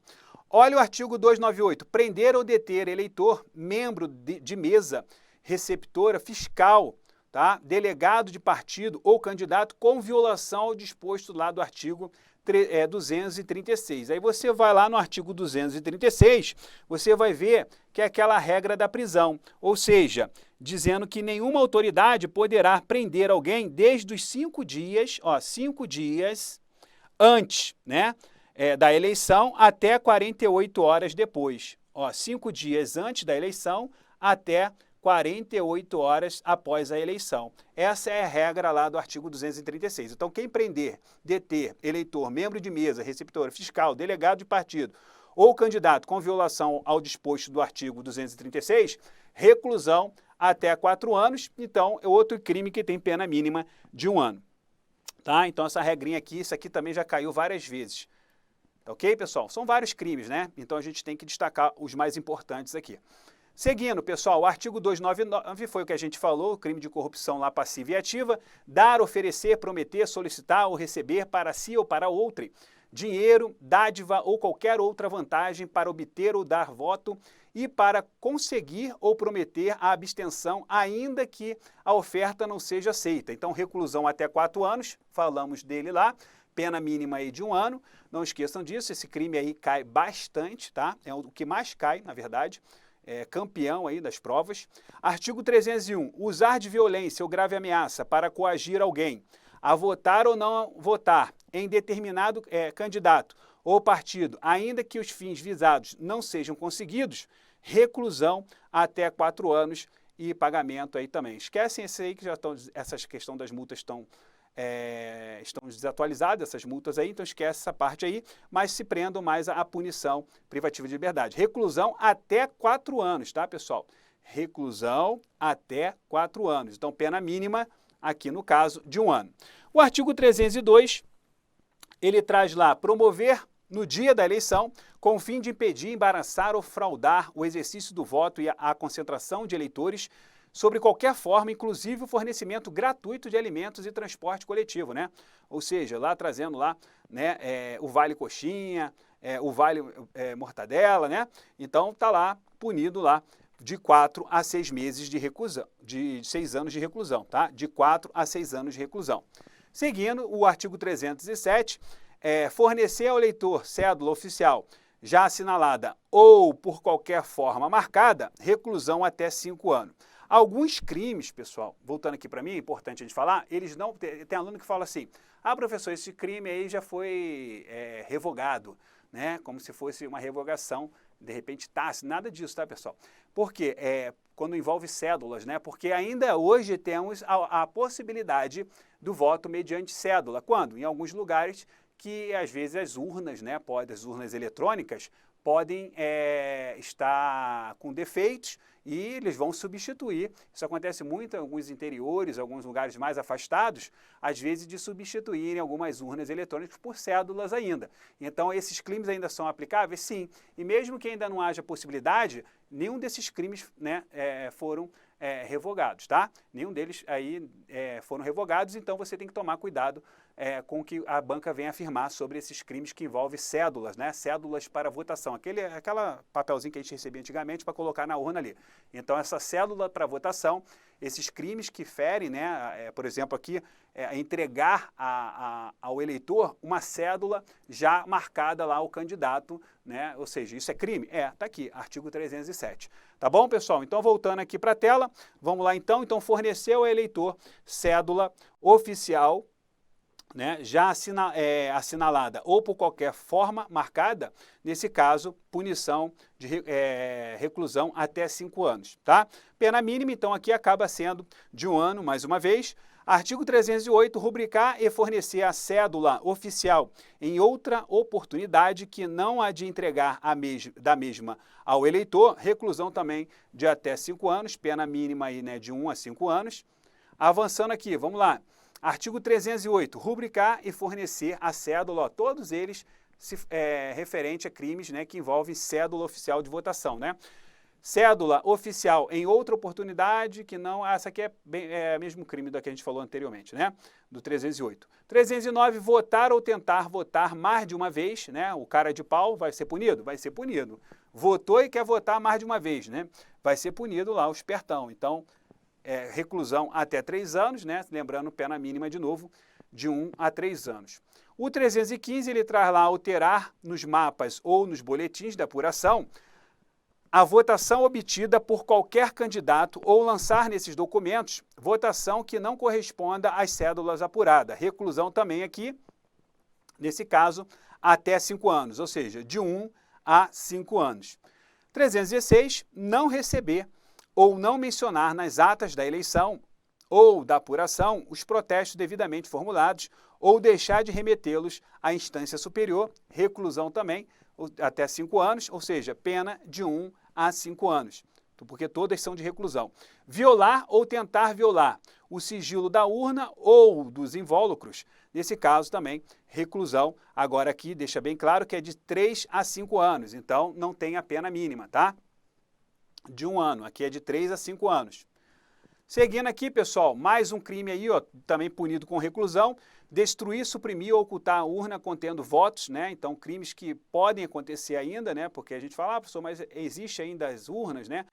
Olha o artigo 298, prender ou deter eleitor, membro de mesa, receptora, fiscal, tá? Delegado de partido ou candidato com violação ao disposto lá do artigo 236. Aí você vai lá no artigo 236, você vai ver que é aquela regra da prisão, ou seja, dizendo que nenhuma autoridade poderá prender alguém desde os 5 dias, 5 dias antes, né, da eleição até 48 horas depois. 5 dias antes da eleição até 48 horas após a eleição. Essa é a regra lá do artigo 236. Então, quem prender, deter, eleitor, membro de mesa, receptora, fiscal, delegado de partido ou candidato com violação ao disposto do artigo 236, reclusão até 4 anos, então é outro crime que tem pena mínima de 1 ano. Tá? Então, essa regrinha aqui, isso aqui também já caiu várias vezes. Tá ok, pessoal? São vários crimes, né? Então, a gente tem que destacar os mais importantes aqui. Seguindo, pessoal, o artigo 299 foi o que a gente falou, crime de corrupção lá passiva e ativa, dar, oferecer, prometer, solicitar ou receber para si ou para outrem dinheiro, dádiva ou qualquer outra vantagem para obter ou dar voto e para conseguir ou prometer a abstenção, ainda que a oferta não seja aceita. Então, reclusão até 4 anos, falamos dele lá, pena mínima aí de 1 ano, não esqueçam disso, esse crime aí cai bastante, tá? É o que mais cai, na verdade. Campeão aí das provas. Artigo 301, usar de violência ou grave ameaça para coagir alguém a votar ou não votar em determinado candidato ou partido, ainda que os fins visados não sejam conseguidos, reclusão até 4 anos e pagamento aí também. Esquecem esse aí que já estão, essa questão das multas estão desatualizadas, essas multas aí, então esquece essa parte aí, mas se prendam mais a punição privativa de liberdade. Reclusão até 4 anos, tá, pessoal? Reclusão até 4 anos. Então, pena mínima, aqui no caso, de 1 ano. O artigo 302, ele traz lá, promover no dia da eleição, com o fim de impedir, embaraçar ou fraudar o exercício do voto e a concentração de eleitores sobre qualquer forma, inclusive o fornecimento gratuito de alimentos e transporte coletivo, né? Ou seja, lá trazendo lá, né, o Vale Coxinha, o Vale Mortadela, né? Então tá lá punido lá de 4 a 6 meses de reclusão, de 6 anos de reclusão, tá? De 4 a 6 anos de reclusão. Seguindo, o artigo 307, fornecer ao eleitor cédula oficial já assinalada ou por qualquer forma marcada, reclusão até 5 anos. Alguns crimes, pessoal, voltando aqui para mim, é importante a gente falar, eles não... Tem aluno que fala assim, professor, esse crime aí já foi revogado, né? Como se fosse uma revogação, de repente, nada disso, tá, pessoal? Por quê? Quando envolve cédulas, né? Porque ainda hoje temos a possibilidade do voto mediante cédula. Quando? Em alguns lugares que, às vezes, as urnas, né? As urnas eletrônicas podem estar com defeitos e eles vão substituir. Isso acontece muito em alguns interiores, alguns lugares mais afastados, às vezes de substituírem algumas urnas eletrônicas por cédulas ainda. Então, esses crimes ainda são aplicáveis? Sim. E mesmo que ainda não haja possibilidade, nenhum desses crimes, né, foram revogados, tá? Nenhum deles aí foram revogados, então você tem que tomar cuidado com o que a banca vem afirmar sobre esses crimes que envolvem cédulas, né? Cédulas para votação. Aquela papelzinho que a gente recebia antigamente para colocar na urna ali. Então, essa cédula para votação, esses crimes que ferem, né? Por exemplo, aqui, entregar ao eleitor uma cédula já marcada lá ao candidato, né? Ou seja, isso é crime? Tá aqui, artigo 307. Tá bom, pessoal? Então, voltando aqui para a tela, vamos lá então. Então, fornecer ao eleitor cédula oficial né, já assinalada ou por qualquer forma marcada, nesse caso, punição de reclusão até 5 anos, tá? Pena mínima, então, aqui acaba sendo de 1 ano, mais uma vez. Artigo 308, rubricar e fornecer a cédula oficial em outra oportunidade que não a de entregar da mesma ao eleitor, reclusão também de até 5 anos, pena mínima aí, né, de 1 a 5 anos. Avançando aqui, vamos lá. Artigo 308, rubricar e fornecer a cédula, ó, todos eles referente a crimes, né, que envolvem cédula oficial de votação, né? Cédula oficial em outra oportunidade que não, essa aqui é o mesmo crime da que a gente falou anteriormente, né? Do 308. 309, votar ou tentar votar mais de uma vez, né? O cara de pau vai ser punido? Vai ser punido. Votou e quer votar mais de uma vez, né? Vai ser punido lá o espertão. Então, reclusão até 3 anos, né? Lembrando, pena mínima de novo, de 1 a 3 anos. O 315, ele traz lá alterar nos mapas ou nos boletins da apuração a votação obtida por qualquer candidato ou lançar nesses documentos votação que não corresponda às cédulas apuradas. Reclusão também aqui, nesse caso, até 5 anos, ou seja, de 1 a 5 anos. 316, não receber ou não mencionar nas atas da eleição ou da apuração os protestos devidamente formulados ou deixar de remetê-los à instância superior, reclusão também, até 5 anos, ou seja, pena de 1 a 5 anos, porque todas são de reclusão. Violar ou tentar violar o sigilo da urna ou dos invólucros, nesse caso também, reclusão. Agora aqui deixa bem claro que é de 3 a 5 anos, então não tem a pena mínima, tá? De 1 ano, aqui é de 3 a 5 anos. Seguindo aqui, pessoal, mais um crime aí, ó, também punido com reclusão, destruir, suprimir ou ocultar a urna contendo votos, né? Então, crimes que podem acontecer ainda, né? Porque a gente fala, professor, mas existe ainda as urnas, né?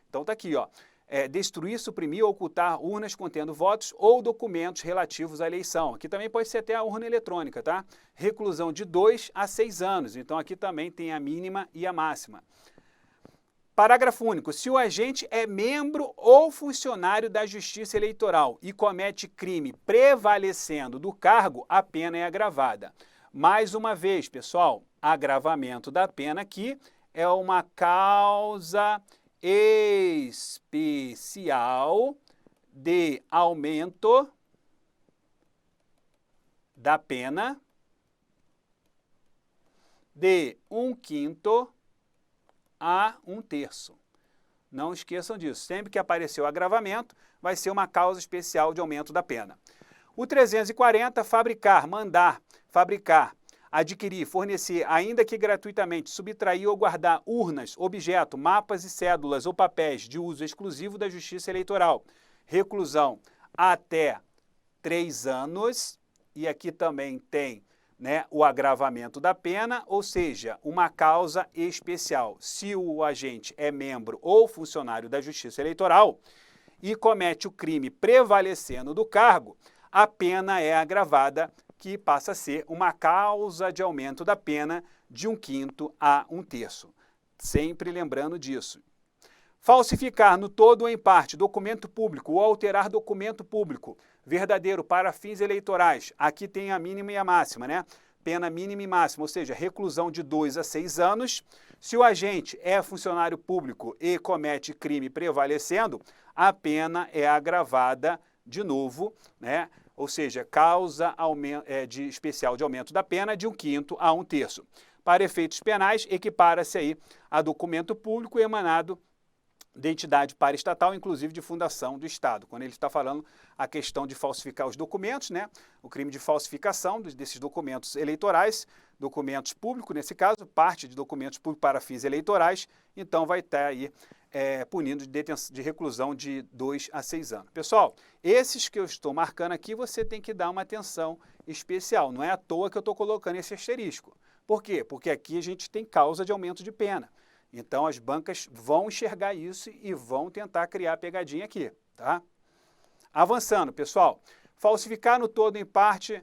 Então tá aqui, ó, destruir, suprimir ou ocultar urnas contendo votos ou documentos relativos à eleição. Aqui também pode ser até a urna eletrônica, tá? Reclusão de 2 a 6 anos, então aqui também tem a mínima e a máxima. Parágrafo único. Se o agente é membro ou funcionário da Justiça Eleitoral e comete crime prevalecendo do cargo, a pena é agravada. Mais uma vez, pessoal, agravamento da pena aqui é uma causa especial de aumento da pena de 1/5 a 1/3. Não esqueçam disso. Sempre que aparecer o agravamento, vai ser uma causa especial de aumento da pena. O 340, fabricar, mandar, fabricar, adquirir, fornecer, ainda que gratuitamente, subtrair ou guardar urnas, objeto, mapas e cédulas ou papéis de uso exclusivo da Justiça Eleitoral. Reclusão até 3 anos. E aqui também tem, né, o agravamento da pena, ou seja, uma causa especial. Se o agente é membro ou funcionário da Justiça Eleitoral e comete o crime prevalecendo do cargo, a pena é agravada, que passa a ser uma causa de aumento da pena de 1/5 a 1/3. Sempre lembrando disso. Falsificar no todo ou em parte documento público ou alterar documento público verdadeiro para fins eleitorais. Aqui tem a mínima e a máxima, né? Pena mínima e máxima, ou seja, reclusão de 2 a 6 anos. Se o agente é funcionário público e comete crime prevalecendo, a pena é agravada de novo, né? Ou seja, causa especial de aumento da pena de 1/5 a 1/3. Para efeitos penais, equipara-se aí a documento público emanado de entidade paraestatal, inclusive de fundação do Estado. Quando ele está falando a questão de falsificar os documentos, né? O crime de falsificação desses documentos eleitorais, documentos públicos, nesse caso, parte de documentos públicos para fins eleitorais, então vai estar aí punindo de reclusão de 2 a 6 anos. Pessoal, esses que eu estou marcando aqui, você tem que dar uma atenção especial. Não é à toa que eu estou colocando esse asterisco. Por quê? Porque aqui a gente tem causa de aumento de pena. Então, as bancas vão enxergar isso e vão tentar criar pegadinha aqui, tá? Avançando, pessoal. Falsificar no todo ou em parte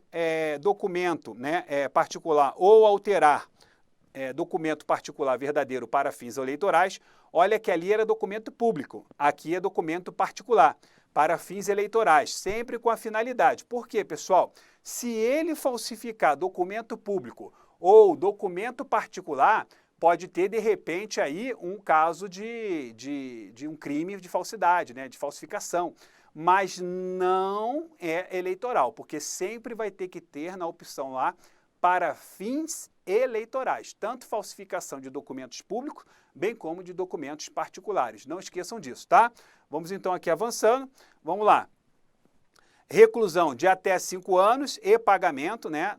documento, né, particular ou alterar documento particular verdadeiro para fins eleitorais. Olha que ali era documento público, aqui é documento particular. para fins eleitorais, sempre com a finalidade. Por quê, pessoal? Se ele falsificar documento público ou documento particular, pode ter, de repente, aí um caso de um crime de falsidade, né, de falsificação. Mas não é eleitoral, porque sempre vai ter que ter na opção lá para fins eleitorais, tanto falsificação de documentos públicos, bem como de documentos particulares. Não esqueçam disso, tá? Vamos então aqui avançando, vamos lá. Reclusão de até 5 anos e pagamento, né,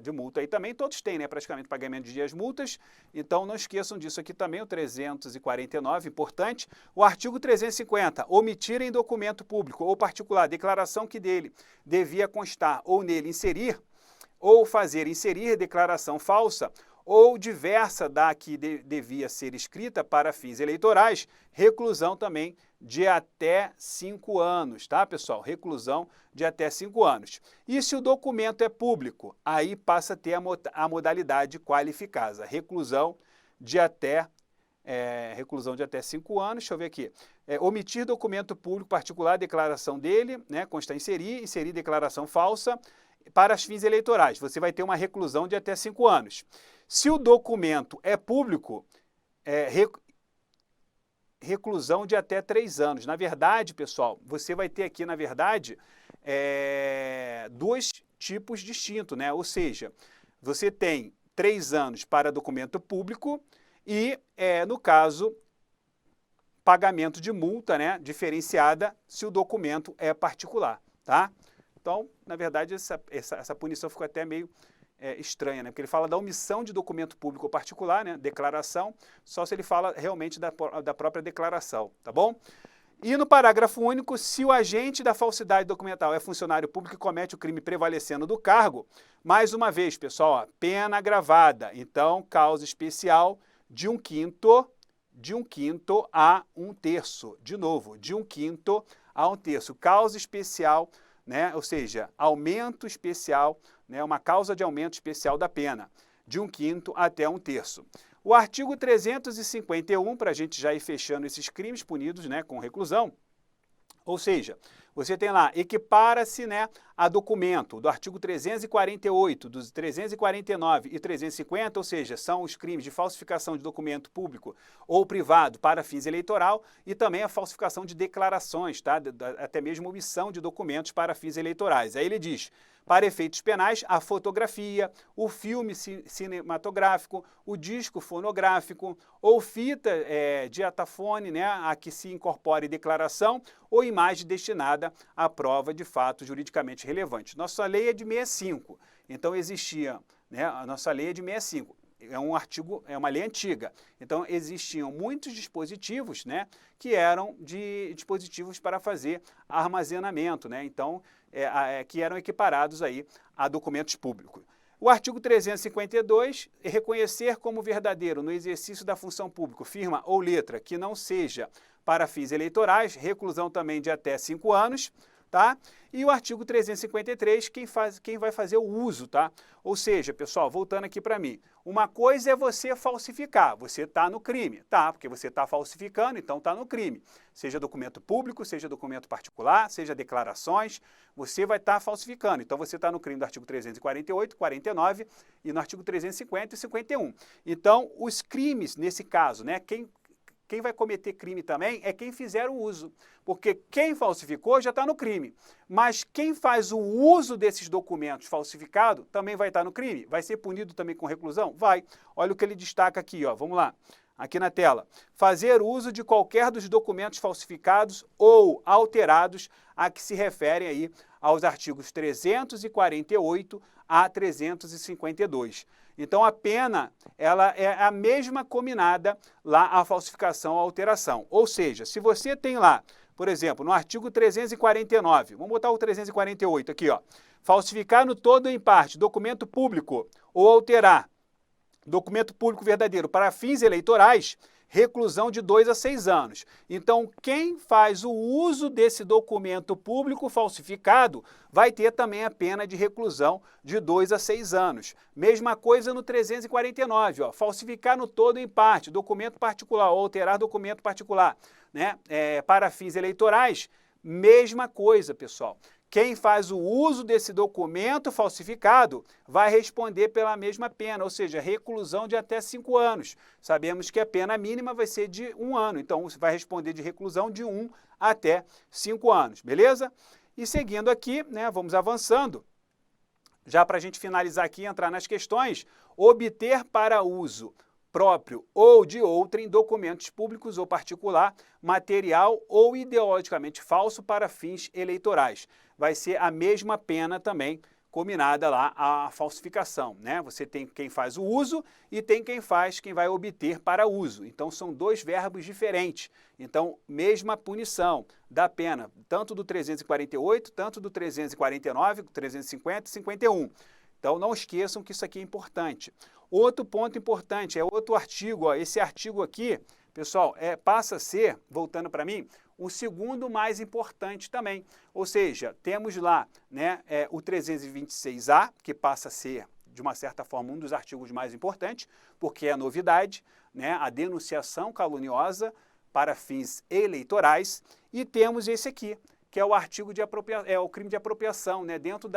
de multa aí também, todos têm, né, praticamente pagamento de dias multas, então não esqueçam disso aqui também, o 349, importante. O artigo 350, omitir em documento público ou particular declaração que dele devia constar ou nele inserir, ou fazer inserir declaração falsa, ou diversa da que devia ser escrita para fins eleitorais, reclusão também de até 5 anos, tá, pessoal? Reclusão de até 5 anos. E se o documento é público, aí passa a ter a modalidade qualificada, reclusão de até 5 anos, deixa eu ver aqui. Omitir documento público particular, declaração dele, né, constar inserir declaração falsa, para fins eleitorais, você vai ter uma reclusão de até 5 anos. Se o documento é público, reclusão de até 3 anos. Na verdade, pessoal, você vai ter aqui, na verdade, dois tipos distintos, né? Ou seja, você tem 3 anos para documento público e, no caso, pagamento de multa, né, diferenciada se o documento é particular, tá? Então, na verdade, essa punição ficou até meio estranha, né? Porque ele fala da omissão de documento público ou particular, né? Declaração, só se ele fala realmente da própria declaração, tá bom? E no parágrafo único, se o agente da falsidade documental é funcionário público e comete o crime prevalecendo do cargo, mais uma vez, pessoal, ó, pena agravada. Então, causa especial de 1/5 a 1/3. De novo, de 1/5 a 1/3. Causa especial, né? Ou seja, aumento especial, né? Uma causa de aumento especial da pena, de 1/5 até 1/3. O artigo 351, para a gente já ir fechando esses crimes punidos, né, com reclusão, ou seja, você tem lá, equipara-se, né, a documento do artigo 348, dos 349 e 350, ou seja, são os crimes de falsificação de documento público ou privado para fins eleitoral e também a falsificação de declarações, tá? Até mesmo omissão de documentos para fins eleitorais. Aí ele diz, para efeitos penais, a fotografia, o filme cinematográfico, o disco fonográfico ou fita diatafone, né, a que se incorpore declaração ou imagem destinada à prova de fato juridicamente relevante. Nossa lei é de 65, então existia, né, a nossa lei é de 65. É uma lei antiga, então existiam muitos dispositivos, né, que eram de dispositivos para fazer armazenamento, né, então que eram equiparados aí a documentos públicos. O artigo 352, reconhecer como verdadeiro no exercício da função pública firma ou letra que não seja para fins eleitorais, reclusão também de até 5 anos, tá? E o artigo 353, quem vai fazer o uso, tá? Ou seja, pessoal, voltando aqui para mim, uma coisa é você falsificar, você está no crime, tá? Porque você está falsificando, então está no crime. Seja documento público, seja documento particular, seja declarações, você vai estar falsificando. Então você está no crime do artigo 348, 49 e no artigo 350 e 51. Então, os crimes, nesse caso, né? Quem vai cometer crime também é quem fizer o uso, porque quem falsificou já está no crime, mas quem faz o uso desses documentos falsificados também vai estar no crime, vai ser punido também com reclusão? Vai. Olha o que ele destaca aqui, ó. Vamos lá, aqui na tela. Fazer uso de qualquer dos documentos falsificados ou alterados a que se referem aí aos artigos 348 a 352. Então, a pena ela é a mesma combinada lá à falsificação ou alteração. Ou seja, se você tem lá, por exemplo, no artigo 349, vamos botar o 348 aqui, ó, falsificar no todo ou em parte documento público ou alterar documento público verdadeiro para fins eleitorais, reclusão de 2 a 6 anos. Então, quem faz o uso desse documento público falsificado vai ter também a pena de reclusão de 2 a 6 anos. Mesma coisa no 349, ó, falsificar no todo ou em parte documento particular ou alterar documento particular, né, para fins eleitorais, mesma coisa, pessoal. Quem faz o uso desse documento falsificado vai responder pela mesma pena, ou seja, reclusão de até 5 anos. Sabemos que a pena mínima vai ser de 1 ano, então você vai responder de reclusão de 1 até 5 anos, beleza? E seguindo aqui, né, vamos avançando. Já para a gente finalizar aqui e entrar nas questões, obter para uso próprio ou de outrem documentos públicos ou particular, material ou ideologicamente falso para fins eleitorais. Vai ser a mesma pena também combinada lá a falsificação, né? Você tem quem faz o uso e tem quem vai obter para uso. Então são dois verbos diferentes. Então, mesma punição da pena, tanto do 348, tanto do 349, 350 e 51. Então não esqueçam que isso aqui é importante. Outro ponto importante é outro artigo, ó, esse artigo aqui, pessoal, passa a ser, voltando para mim, o segundo mais importante também. Ou seja, temos lá, né, o 326A, que passa a ser, de uma certa forma, um dos artigos mais importantes, porque é a novidade, né, a denunciação caluniosa para fins eleitorais, e temos esse aqui, que é o artigo de o crime de apropriação, né, dentro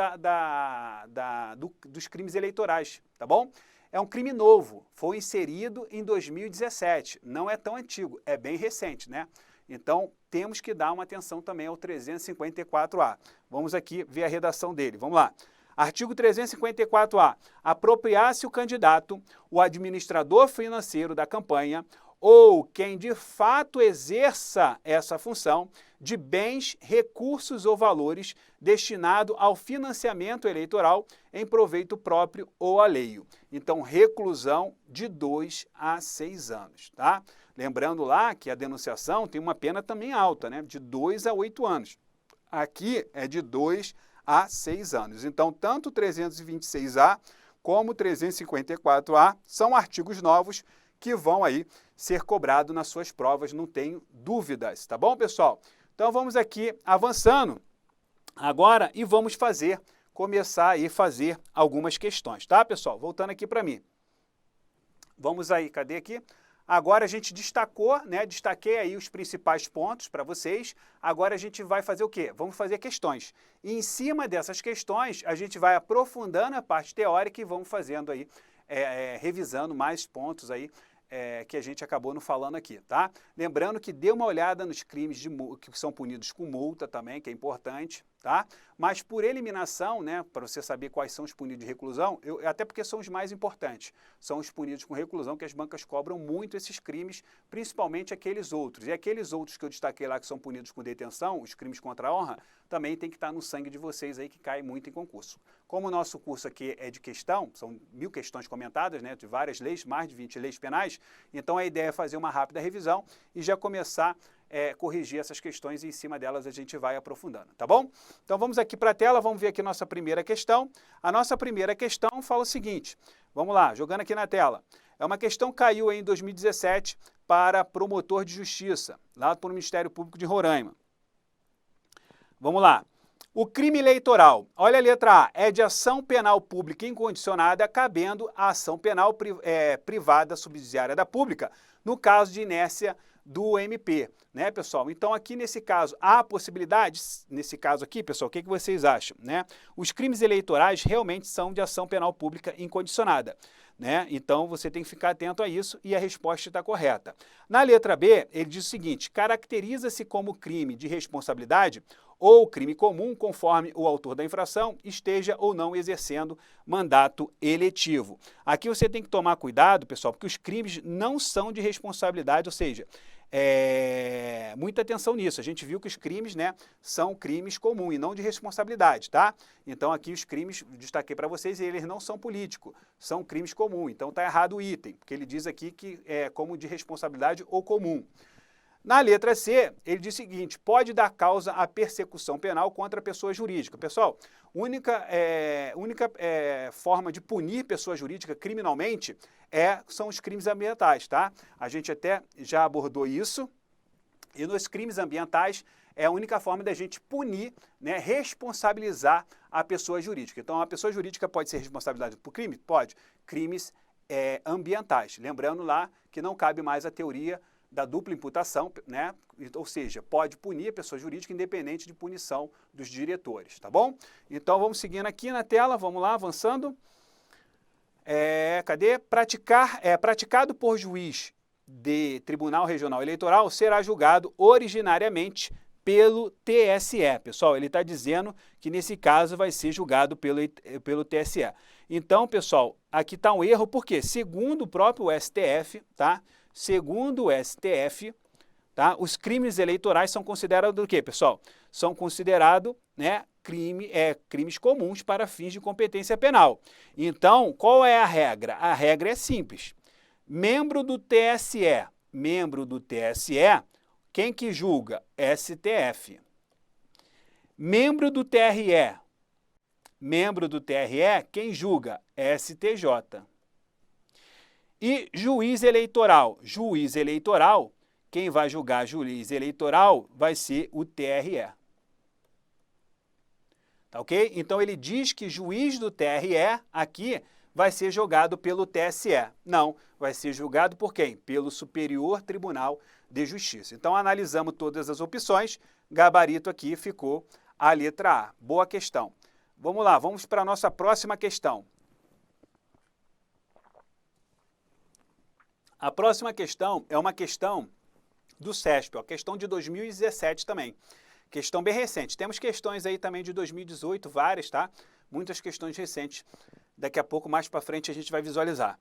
dos crimes eleitorais, tá bom? É um crime novo, foi inserido em 2017, não é tão antigo, é bem recente, né? Então, temos que dar uma atenção também ao 354A. Vamos aqui ver a redação dele, vamos lá. Artigo 354A. Apropriar-se o candidato, o administrador financeiro da campanha ou quem de fato exerça essa função de bens, recursos ou valores destinado ao financiamento eleitoral em proveito próprio ou alheio. Então, reclusão de 2 a 6 anos, tá? Lembrando lá que a denunciação tem uma pena também alta, né? De 2 a 8 anos. Aqui é de 2 a 6 anos. Então, tanto o 326A como o 354A são artigos novos que vão aí ser cobrados nas suas provas, não tenho dúvidas, tá bom, pessoal? Então, vamos aqui avançando agora e vamos começar aí a fazer algumas questões, tá, pessoal? Voltando aqui para mim. Vamos aí, cadê aqui? Agora a gente destacou, né? Destaquei aí os principais pontos para vocês. Agora a gente vai fazer o quê? Vamos fazer questões. E em cima dessas questões, a gente vai aprofundando a parte teórica e vamos fazendo aí, revisando mais pontos aí, que a gente acabou não falando aqui, tá? Lembrando que dê uma olhada nos crimes que são punidos com multa também, que é importante, tá? Mas por eliminação, né, para você saber quais são os punidos de reclusão, até porque são os mais importantes, são os punidos com reclusão, que as bancas cobram muito esses crimes, principalmente aqueles outros. E aqueles outros que eu destaquei lá que são punidos com detenção, os crimes contra a honra, também tem que estar no sangue de vocês aí, que cai muito em concurso. Como o nosso curso aqui é de questão, são 1000 questões comentadas, né, de várias leis, mais de 20 leis penais, então a ideia é fazer uma rápida revisão e já começar a corrigir essas questões e em cima delas a gente vai aprofundando, tá bom? Então vamos aqui para a tela, vamos ver aqui nossa primeira questão. A nossa primeira questão fala o seguinte, vamos lá, jogando aqui na tela. É uma questão que caiu aí em 2017 para promotor de justiça, lá para o Ministério Público de Roraima. Vamos lá. O crime eleitoral, olha a letra A, é de ação penal pública incondicionada, cabendo a ação penal privada subsidiária da pública, no caso de inércia do MP, né, pessoal? Então, aqui nesse caso, há possibilidades, nesse caso aqui, pessoal, o que vocês acham, né? Os crimes eleitorais realmente são de ação penal pública incondicionada, né? Então, você tem que ficar atento a isso e a resposta está correta. Na letra B, ele diz o seguinte, caracteriza-se como crime de responsabilidade ou crime comum, conforme o autor da infração esteja ou não exercendo mandato eletivo. Aqui você tem que tomar cuidado, pessoal, porque os crimes não são de responsabilidade, ou seja, muita atenção nisso. A gente viu que os crimes, né, são crimes comuns e não de responsabilidade, tá? Então aqui os crimes, destaquei para vocês, eles não são políticos, são crimes comuns. Então está errado o item, porque ele diz aqui que é como de responsabilidade ou comum. Na letra C, ele diz o seguinte, pode dar causa à persecução penal contra a pessoa jurídica. Pessoal, única forma de punir pessoa jurídica criminalmente são os crimes ambientais, tá? A gente até já abordou isso, e nos crimes ambientais é a única forma da gente punir, né, responsabilizar a pessoa jurídica. Então, a pessoa jurídica pode ser responsabilizada por crime? Pode. Crimes ambientais. Lembrando lá que não cabe mais a teoria da dupla imputação, né? Ou seja, pode punir a pessoa jurídica independente de punição dos diretores, tá bom? Então vamos seguindo aqui na tela, vamos lá, avançando. Cadê? Praticado por juiz de Tribunal Regional Eleitoral será julgado originariamente pelo TSE. Pessoal, ele está dizendo que nesse caso vai ser julgado pelo TSE. Então, pessoal, aqui está um erro, porque segundo o próprio STF, tá? Segundo o STF, tá? Os crimes eleitorais são considerados o quê, pessoal? São considerados, né, crimes comuns para fins de competência penal. Então, qual é a regra? A regra é simples. Membro do TSE, quem que julga? STF. Membro do TRE, quem julga? STJ. E juiz eleitoral, quem vai julgar juiz eleitoral vai ser o TRE. Tá ok? Então ele diz que juiz do TRE aqui vai ser julgado pelo TSE. Não, vai ser julgado por quem? Pelo Superior Tribunal de Justiça. Então analisamos todas as opções, gabarito aqui ficou a letra A. Boa questão. Vamos lá, vamos para a nossa próxima questão. A próxima questão é uma questão do CESP, a questão de 2017 também. Questão bem recente. Temos questões aí também de 2018, várias, tá? Muitas questões recentes. Daqui a pouco, mais para frente, a gente vai visualizar.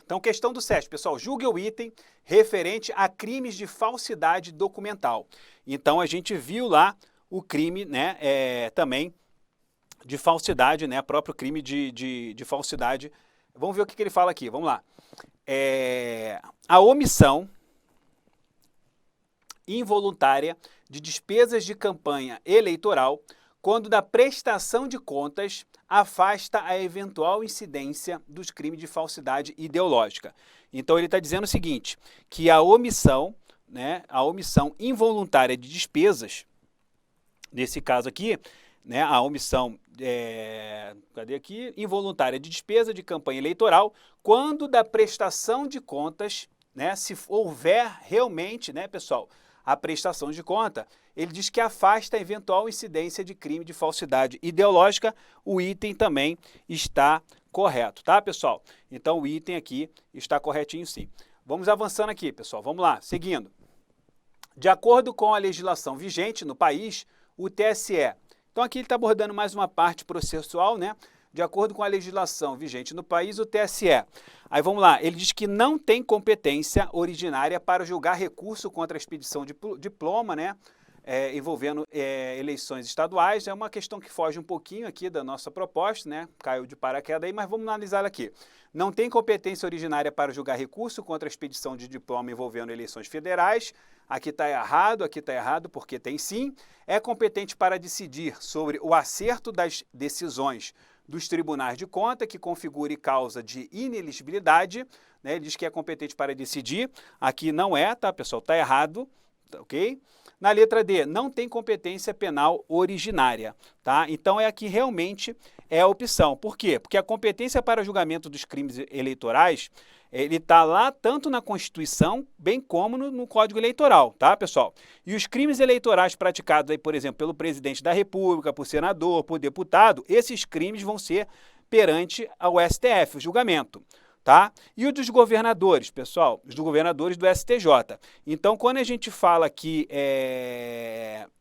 Então, questão do CESP, pessoal. Julgue o item referente a crimes de falsidade documental. Então, a gente viu lá o crime, né, também de falsidade, né, próprio crime de falsidade. Vamos ver o que ele fala aqui, vamos lá. A omissão involuntária de despesas de campanha eleitoral, quando da prestação de contas afasta a eventual incidência dos crimes de falsidade ideológica. Então ele está dizendo o seguinte, que a omissão, né, a omissão involuntária de despesas, nesse caso aqui, né, a omissão involuntária de despesa de campanha eleitoral, quando da prestação de contas, né, se houver realmente, né, pessoal, a prestação de conta, ele diz que afasta a eventual incidência de crime de falsidade ideológica, o item também está correto, tá, pessoal? Então, o item aqui está corretinho sim. Vamos avançando aqui, pessoal, vamos lá, seguindo. De acordo com a legislação vigente no país, o TSE, então aqui ele está abordando mais uma parte processual, né? De acordo com a legislação vigente no país, o TSE. Aí vamos lá, ele diz que não tem competência originária para julgar recurso contra a expedição de diploma, né? Envolvendo eleições estaduais. É uma questão que foge um pouquinho aqui da nossa proposta, né? Caiu de paraquedas aí, mas vamos analisar aqui. Não tem competência originária para julgar recurso contra a expedição de diploma envolvendo eleições federais. Aqui está errado, porque tem sim. É competente para decidir sobre o acerto das decisões dos tribunais de conta que configure causa de ineligibilidade, né? Ele diz que é competente para decidir, aqui não é, tá, pessoal? Está errado, tá, ok? Na letra D, não tem competência penal originária, tá? Então, aqui realmente é a opção. Por quê? Porque a competência para julgamento dos crimes eleitorais, ele está lá tanto na Constituição, bem como no Código Eleitoral, tá, pessoal? E os crimes eleitorais praticados, aí, por exemplo, pelo presidente da República, por senador, por deputado, esses crimes vão ser perante ao STF, o julgamento. Tá? E o dos governadores, pessoal, os dos governadores do STJ. Então, quando a gente fala aqui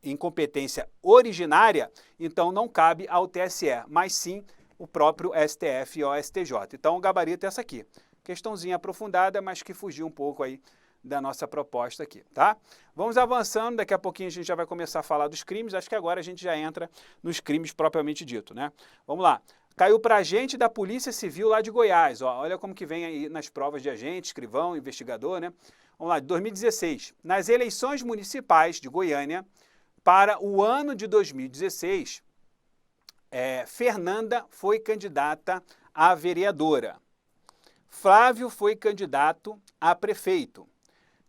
em competência originária, então não cabe ao TSE, mas sim o próprio STF e ao STJ. Então, o gabarito é essa aqui. Questãozinha aprofundada, mas que fugiu um pouco aí da nossa proposta aqui, tá? Vamos avançando, daqui a pouquinho a gente já vai começar a falar dos crimes, acho que agora a gente já entra nos crimes propriamente dito, né? Vamos lá. Caiu para agente da Polícia Civil lá de Goiás. Ó, olha como que vem aí nas provas de agente, escrivão, investigador, né? Vamos lá, 2016. Nas eleições municipais de Goiânia, para o ano de 2016, Fernanda foi candidata a vereadora. Flávio foi candidato a prefeito.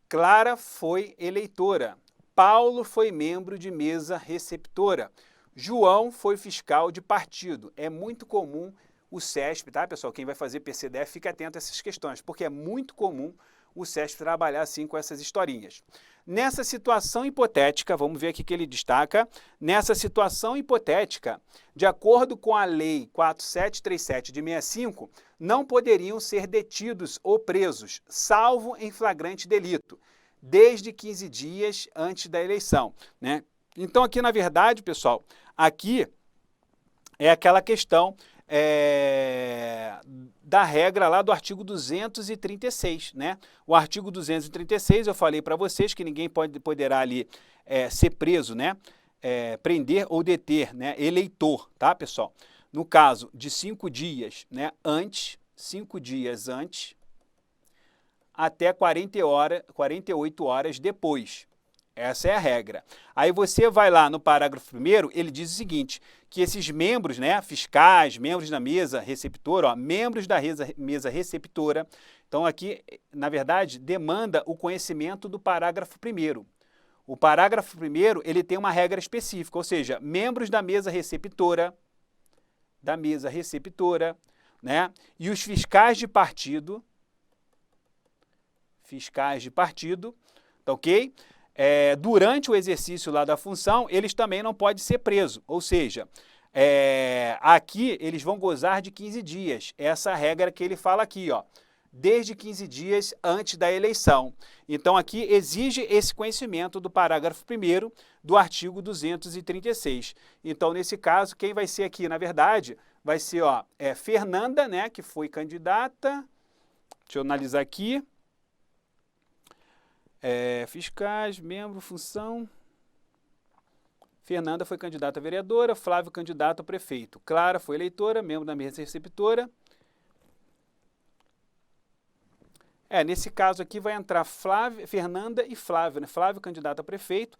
Clara foi eleitora. Paulo foi membro de mesa receptora. João foi fiscal de partido. É muito comum o CESP, tá, pessoal? Quem vai fazer PCDF, fica atento a essas questões, porque é muito comum o SESP trabalhar assim com essas historinhas. Nessa situação hipotética, vamos ver aqui que ele destaca, nessa situação hipotética, de acordo com a Lei 4737 de 65, não poderiam ser detidos ou presos, salvo em flagrante delito, desde 15 dias antes da eleição, né? Então aqui, na verdade, pessoal, aqui é aquela questão da regra lá do artigo 236, né? O artigo 236, eu falei para vocês que ninguém poderá ali ser preso, né? Prender ou deter, né? Eleitor, tá, pessoal? No caso de 5 dias, né? 5 dias antes, até 48 horas depois. Essa é a regra. Aí você vai lá no parágrafo 1º, ele diz o seguinte, que esses membros, né, fiscais, membros da mesa receptora, ó, membros da mesa receptora, então aqui, na verdade, demanda o conhecimento do parágrafo 1º. O parágrafo 1º, ele tem uma regra específica, ou seja, membros da mesa receptora, né, e os fiscais de partido, tá ok? Durante o exercício lá da função, eles também não podem ser presos, ou seja, aqui eles vão gozar de 15 dias, essa regra que ele fala aqui, ó, desde 15 dias antes da eleição. Então aqui exige esse conhecimento do parágrafo 1º do artigo 236. Então nesse caso, quem vai ser aqui, na verdade, vai ser, ó, Fernanda, né, que foi candidata, deixa eu analisar aqui, fiscais, membro, função. Fernanda foi candidata a vereadora, Flávio candidato a prefeito. Clara foi eleitora, membro da mesa receptora. Nesse caso aqui vai entrar Fernanda e Flávio, né? Flávio candidato a prefeito.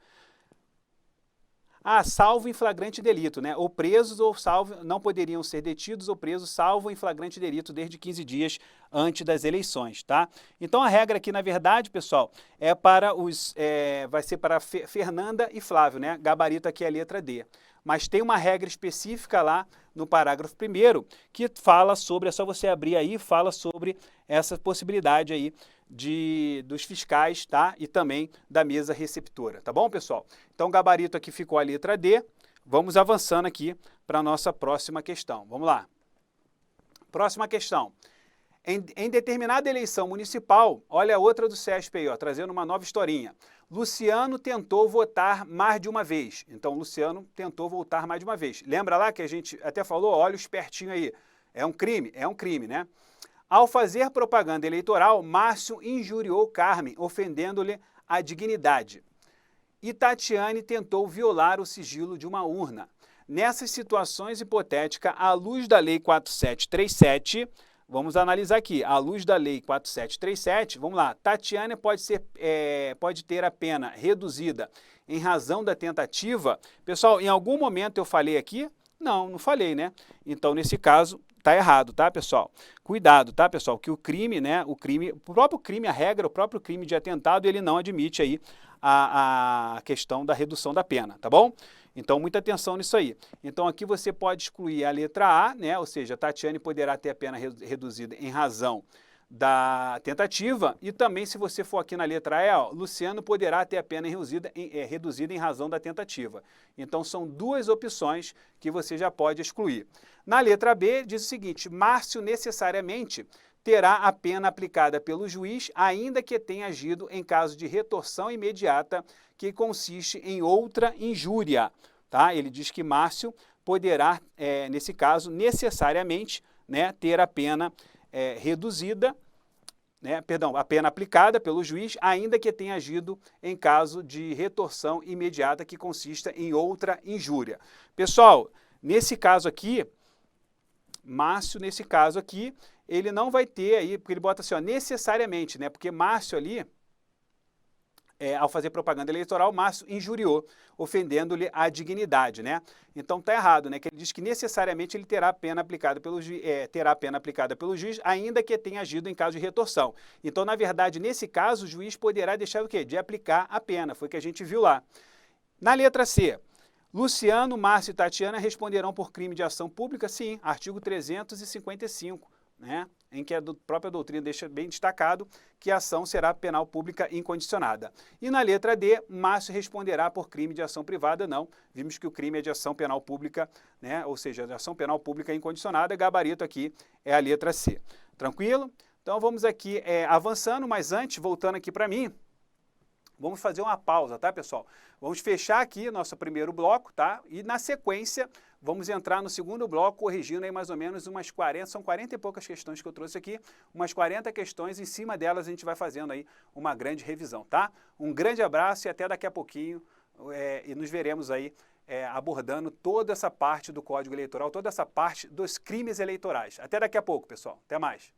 Salvo em flagrante delito, né? Ou presos ou salvo, não poderiam ser detidos ou presos salvo em flagrante delito desde 15 dias antes das eleições, tá? Então a regra aqui, na verdade, pessoal, vai ser para Fernanda e Flávio, né? Gabarito aqui é a letra D. Mas tem uma regra específica lá no parágrafo 1º que fala sobre, é só você abrir aí, fala sobre essa possibilidade aí dos fiscais, tá? E também da mesa receptora, tá bom, pessoal? Então, o gabarito aqui ficou a letra D. Vamos avançando aqui para a nossa próxima questão. Vamos lá. Próxima questão. Em determinada eleição municipal, olha a outra do SESP aí, ó, trazendo uma nova historinha. Luciano tentou votar mais de uma vez. Então, Luciano tentou votar mais de uma vez. Lembra lá que a gente até falou, olha o espertinho aí. É um crime? É um crime, né? Ao fazer propaganda eleitoral, Márcio injuriou Carmen, ofendendo-lhe a dignidade. E Tatiane tentou violar o sigilo de uma urna. Nessas situações hipotéticas, à luz da Lei 4737, vamos analisar aqui, à luz da Lei 4737, vamos lá, Tatiane pode ter a pena reduzida em razão da tentativa. Pessoal, em algum momento eu falei aqui? Não falei, né? Então, nesse caso, tá errado, tá, pessoal? Cuidado, tá, pessoal? Que o crime, né? O próprio crime, a regra, o próprio crime de atentado, ele não admite aí a questão da redução da pena, tá bom? Então, muita atenção nisso aí. Então, aqui você pode excluir a letra A, né? Ou seja, Tatiane poderá ter a pena reduzida em razão da tentativa, e também, se você for aqui na letra E, ó, Luciano poderá ter a pena reduzida em razão da tentativa. Então, são duas opções que você já pode excluir. Na letra B, diz o seguinte, Márcio necessariamente terá a pena aplicada pelo juiz, ainda que tenha agido em caso de retorção imediata, que consiste em outra injúria. Tá? Ele diz que Márcio poderá, nesse caso, necessariamente, né, ter a pena reduzida, né, a pena aplicada pelo juiz, ainda que tenha agido em caso de retorção imediata que consista em outra injúria. Pessoal, nesse caso aqui, Márcio, nesse caso aqui, ele não vai ter aí, porque ele bota assim, ó, necessariamente, né, porque Márcio ali, ao fazer propaganda eleitoral, Márcio injuriou, ofendendo-lhe a dignidade, né? Então tá errado, né? Que ele diz que necessariamente ele terá a pena aplicada pelo juiz, ainda que tenha agido em caso de retorção. Então, na verdade, nesse caso, o juiz poderá deixar o quê? De aplicar a pena, foi o que a gente viu lá. Na letra C, Luciano, Márcio e Tatiana responderão por crime de ação pública? Sim, artigo 355. né, em que a própria doutrina deixa bem destacado que a ação será penal pública incondicionada. E na letra D, Márcio responderá por crime de ação privada, não. Vimos que o crime é de ação penal pública, né, ou seja, de ação penal pública incondicionada, gabarito aqui é a letra C. Tranquilo? Então vamos aqui avançando, mas antes, voltando aqui para mim, vamos fazer uma pausa, tá, pessoal? Vamos fechar aqui nosso primeiro bloco, tá? E na sequência, vamos entrar no segundo bloco, corrigindo aí mais ou menos umas 40, são 40 e poucas questões que eu trouxe aqui, umas 40 questões, em cima delas a gente vai fazendo aí uma grande revisão, tá? Um grande abraço e até daqui a pouquinho, e nos veremos aí abordando toda essa parte do Código Eleitoral, toda essa parte dos crimes eleitorais. Até daqui a pouco, pessoal. Até mais.